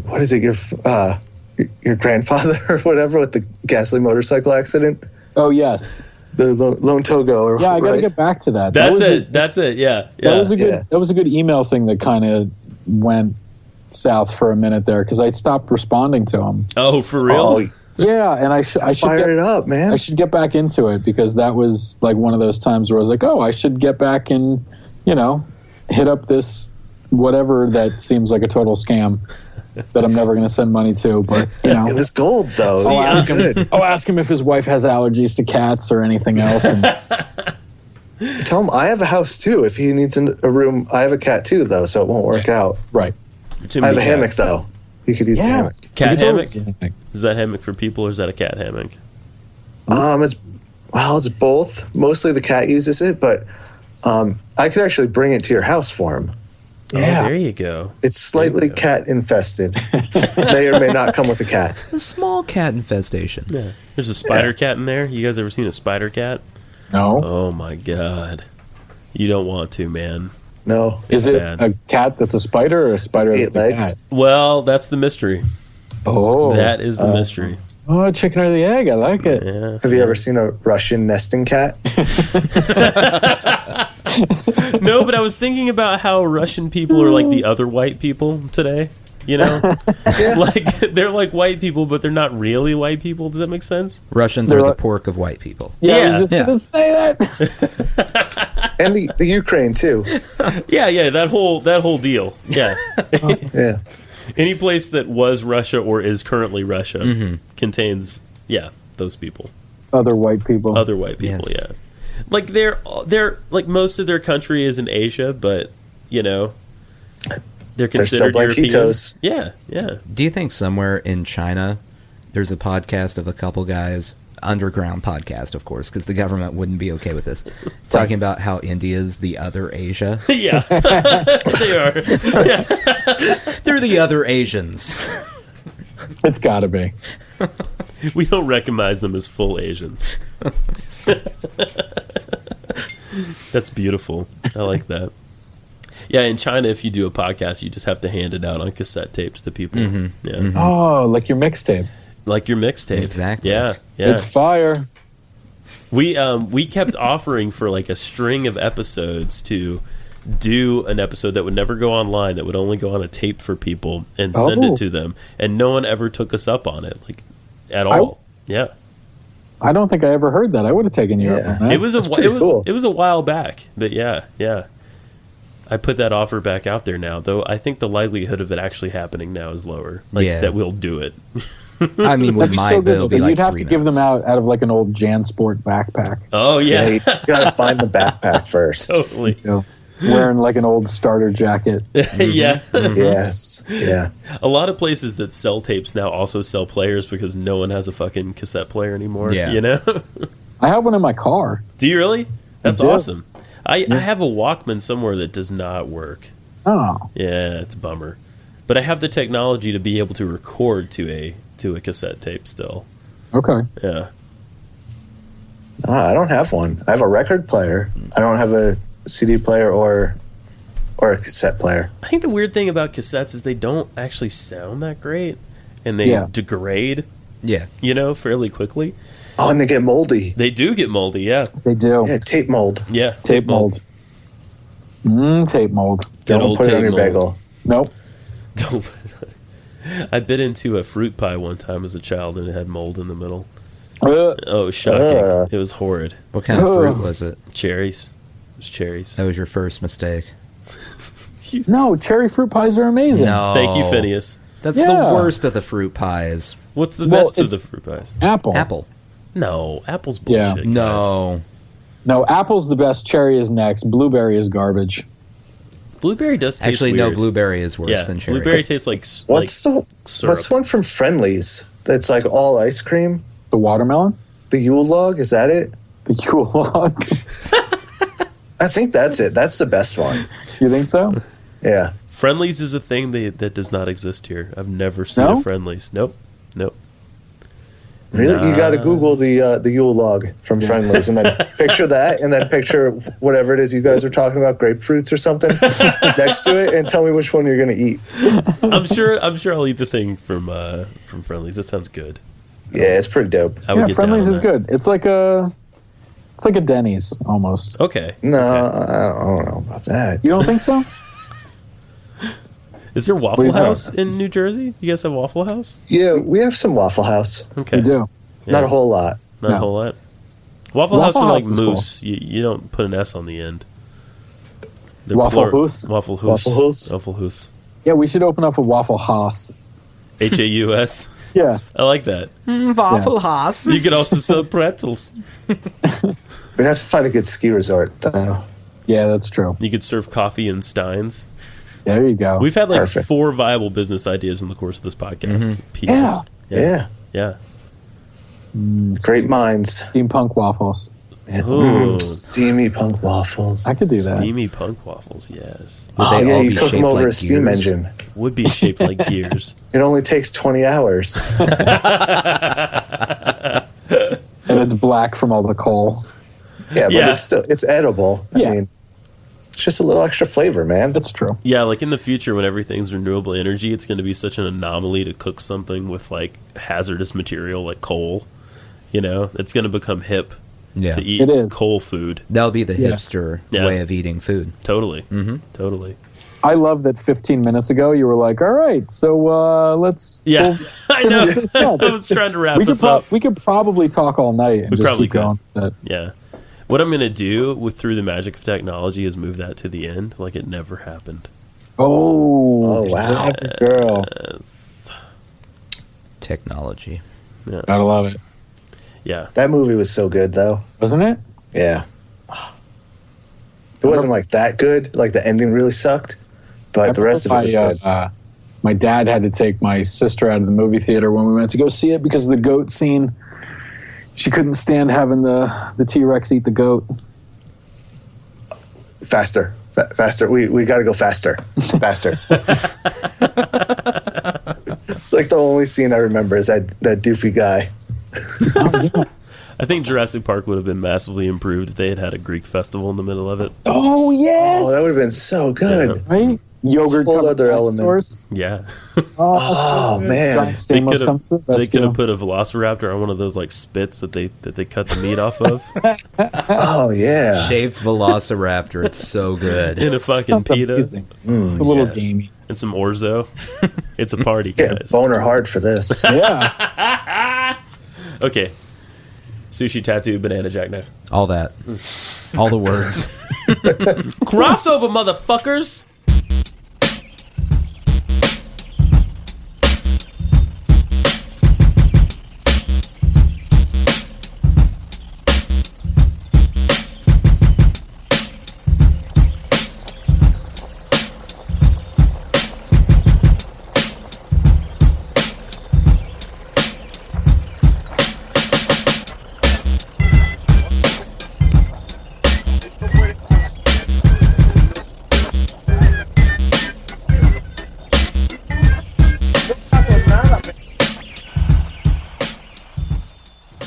what is it? Your grandfather or whatever with the ghastly motorcycle accident,
Oh, yes.
the Lone Togo. Or,
Yeah, I got to
right?
get back to that.
That's
that was
it. That's it. Yeah.
That was a good.
Yeah.
That was a good email thing that kind of went south for a minute there because I stopped responding to him.
Oh, for real?
Oh,
Yeah, and I should
fire it up, man.
I should get back into it because that was like one of those times where I was like, oh, I should get back and hit up this whatever that seems like a total scam that I'm never going to send money to. But
It was gold, though.
See,
It was good.
I'll ask him if his wife has allergies to cats or anything else. And
Tell him I have a house too. If he needs a room, I have a cat too, though, so it won't work out.
right.
Too
I have
many
a hammock
cats.
though. You could use the hammock.
Cat
You could
hammock?
totally use a hammock.
Is that hammock for people or is that a cat hammock?
It's both. Mostly the cat uses it, but I could actually bring it to your house for him.
Yeah.
Oh, there you go.
It's slightly cat infested. May or may not come with a cat.
A small cat infestation.
Yeah. There's a spider cat in there. You guys ever seen a spider cat?
No.
Oh my god. You don't want to, man.
No.
Is it
bad.
a cat that's a spider or a spider
Eight
that's a
legs.
cat?
Well, that's the mystery.
Oh.
That is the mystery.
Oh, chicken or the egg. I like it.
Yeah.
Have you ever seen a Russian nesting cat?
No, but I was thinking about how Russian people are like the other white people today. You know? Like, they're like white people, but they're not really white people. Does that make sense?
Russians
They're
are the
like-
pork of white people.
Yeah, I
Yeah.
was just
Yeah.
going to say that.
And the Ukraine too.
Yeah, that whole deal. Yeah.
Yeah.
Any place that was Russia or is currently Russia contains, those people.
Other white people.
Other white people,
Yes.
yeah. Like they're like most of their country is in Asia, but they're
They're
considered
still
European.
Blaquitos.
Yeah.
Do you think somewhere in China there's a podcast of a couple guys, underground podcast, of course, because the government wouldn't be okay with this, talking about how India's the other Asia?
Yeah. They are. Yeah.
They're the other Asians.
It's got to be.
We don't recognize them as full Asians. That's beautiful. I like that. Yeah, in China, if you do a podcast, you just have to hand it out on cassette tapes to people. Yeah,
Oh, like your mixtape.
like your mixtape.
Exactly.
Yeah.
It's fire.
We kept offering for like a string of episodes to do an episode that would never go online, that would only go on a tape for people and send
Oh.
it to them, and no one ever took us up on it, like at all. Yeah,
I don't think I ever heard that. I would have taken you up
Yeah.
on that.
it was
pretty cool.
it was a while back, but yeah. I put that offer back out there now, though. I think the likelihood of it actually happening now is lower. Like
Yeah.
that we'll do it.
I mean, with
That'd be
my
so
bill,
good,
it'll be
but
like
you'd have
3
to give them
notes.
out of like an old JanSport backpack.
Oh
Yeah,
yeah,
you gotta find the backpack first.
totally.
You know, wearing like an old starter jacket.
Yeah.
Yes. Yeah.
A lot of places that sell tapes now also sell players because no one has a fucking cassette player anymore.
Yeah.
You know?
I have one in my car.
Do you really? That's
do.
awesome. I have a Walkman somewhere that does not work.
Oh,
Yeah, it's a bummer. But I have the technology to be able to record to a cassette tape still.
okay.
Yeah.
I don't have one. I have a record player. I don't have a CD player or a cassette player.
I think the weird thing about cassettes is they don't actually sound that great, and they degrade,
Yeah.
fairly quickly.
Oh, and they get moldy.
They do get moldy, yeah.
They do.
Yeah, tape mold.
Yeah,
Tape mold. Tape mold.
Good
Don't
old
put it on
tape
your
mold.
bagel.
Nope.
Don't put it on. I bit into a fruit pie one time as a child, and it had mold in the middle. Oh, it was shocking. It was horrid.
What kind of fruit was it?
Cherries. It was cherries.
That was your first mistake.
No, cherry fruit pies are amazing.
No.
Thank you, Finnius.
That's
Yeah.
the worst of the fruit pies.
What's the
Well,
best of
it's-
the fruit pies?
Apple.
Apple.
No, apple's
Yeah.
bullshit. guys.
No.
No, apple's the best. Cherry is next. Blueberry is garbage.
Blueberry does taste
Actually,
weird.
no, blueberry is worse
Yeah,
than cherry.
blueberry tastes like
What's the
syrup.
what's the one from Friendlies that's like all ice cream?
The watermelon?
The Yule log, is that it?
The Yule log.
I think that's it. That's the best one.
You think so?
Yeah.
Friendlies is a thing that does not exist here. I've never seen
No?
a Friendlies. Nope.
Really?
Nah.
You got to Google the Yule log from Friendlies and then picture that and then picture whatever it is you guys are talking about, grapefruits or something, next to it, and tell me which one you're going to eat.
I'm sure I'll eat the thing from Friendlies. That sounds good.
Yeah, it's pretty dope.
I would
Yeah,
get
Friendlies
down
is
on that.
good. It's like a Denny's almost.
Okay.
No,
Okay.
I don't know about that.
You don't think so?
Is there
do
Waffle
you know?
House in New Jersey? You guys have Waffle House?
Yeah, we have some Waffle House.
Okay.
You do.
Not a whole lot.
Not a
No.
whole lot. Waffle House
Waffle
are like
House is
moose. You don't put an S on the end. They're
Waffle
plural-
House?
Waffle House.
Waffle House?
Waffle House.
Yeah, we should open up a Waffle House.
Haus.
Yeah.
I like that.
Waffle House.
You could also sell pretzels.
We'd have to find a good ski resort, though.
Yeah, that's true.
You could serve coffee in steins.
There you go.
We've had like
Perfect.
4 viable business ideas in the course of this podcast.
Yeah.
PS.
Yeah.
Yeah.
Great minds.
Steampunk waffles.
Ooh.
Steamy punk waffles.
I could do that.
Steamy punk waffles, yes.
Would
Oh,
they
yeah,
all
you
be
cook them
shaped
over
like
a steam
gears?
engine.
Would be shaped like gears.
It only takes 20 hours.
And it's black from all the coal.
Yeah, but
Yeah.
it's edible.
Yeah.
I mean, it's just a little extra flavor, man.
That's true.
Yeah, like in the future when everything's renewable energy, it's going to be such an anomaly to cook something with like hazardous material like coal. It's going to become hip
Yeah.
to eat
It is.
coal food.
That'll be the
Yeah.
hipster
Yeah.
way of eating food.
Totally. Mm-hmm. Totally.
I love that 15 minutes ago you were like, all right, so let's
Yeah,
we'll
I
finish
know.
this up."
I was trying to wrap
we
this
could
up.
we could probably talk all night and
We
just
probably
keep going. But
Yeah. What I'm going to do through the magic of technology is move that to the end like it never happened.
oh
wow.
girl.
Technology.
Gotta love it.
Yeah.
That movie was so good, though.
Wasn't it?
Yeah. It wasn't like that good. Like the ending really sucked, but the rest of it was good.
My dad had to take my sister out of the movie theater when we went to go see it because of the goat scene. She couldn't stand having the T-Rex eat the goat.
Faster. Faster. We got to go faster. Faster. It's like the only scene I remember is that doofy guy.
I think Jurassic Park would have been massively improved if they had had a Greek festival in the middle of it.
Oh, yes!
Oh, that would have been so good.
Right? Yogurt
whole
covered
other element.
dinosaurs.
Yeah.
Oh, man.
John Stamos comes to the
They could have
festival.
put a velociraptor on one of those like spits that they cut the meat off of
Oh, yeah.
Shaved velociraptor. It's so good.
in a fucking
Sounds
pita
amazing. It's a little
yes.
gamey.
and some orzo. It's a party,
Yeah,
guys.
boner hard for this.
Yeah.
Okay. Sushi, tattoo, banana, jackknife.
All that. All the words.
Crossover, motherfuckers!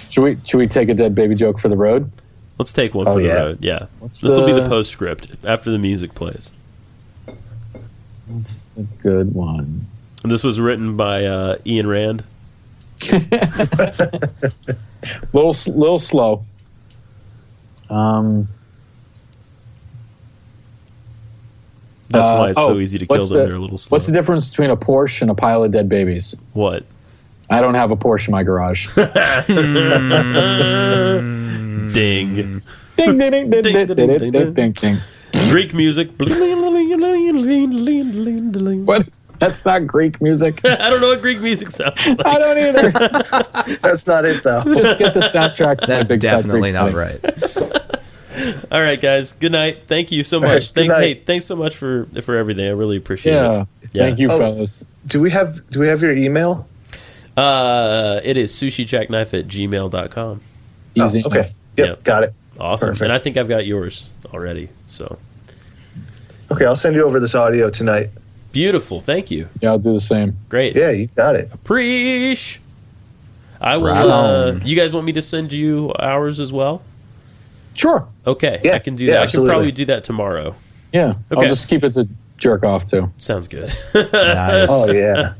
Should we take a dead baby joke for the road?
Let's take one
Oh,
for the
yeah.
road. Yeah.
What's
This will be the
the-
postscript after the music plays.
That's a good one.
And this was written by Ian Rand.
Little slow.
That's why it's so
oh,
easy to kill
what's
them.
the-
They're a little slow.
What's the difference between a Porsche and a pile of dead babies?
What?
I don't have a Porsche in my garage.
Ding.
Ding, ding, ding, ding, ding, ding, ding, ding, ding.
Greek music.
What? That's not Greek music.
I don't know what Greek music sounds like.
I don't either.
That's not it, though.
Just get the soundtrack. to
That's
my Big Fat
definitely
Greek
not
wedding.
right.
All right, guys. Good night. Thank you so
All right,
much.
good night.
Thanks so much for everything. I really appreciate
Yeah.
it. Yeah.
Thank you,
Oh.
fellas.
Do we have your email?
It is sushijackknife@gmail.com.
Easy.
Oh, okay.
enough.
Yep,
Yep.
got it.
Awesome.
Perfect.
And I think I've got yours already. So
Okay, I'll send you over this audio tonight.
beautiful. Thank you.
Yeah, I'll do the same.
Great.
Yeah, you got it.
Preach. I will.
Right on.
You guys want me to send you ours as well?
Sure.
Okay,
Yeah,
I can do
yeah,
that.
absolutely.
I can probably do that tomorrow.
Yeah.
Okay.
I'll just keep it to jerk off too.
Sounds good.
Nice.
Oh yeah,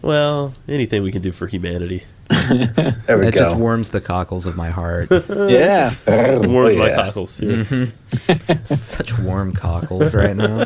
Well, anything we can do for humanity
there we
It
go.
just warms the cockles of my heart.
Yeah.
warms my
yeah.
cockles too.
Such warm cockles right now.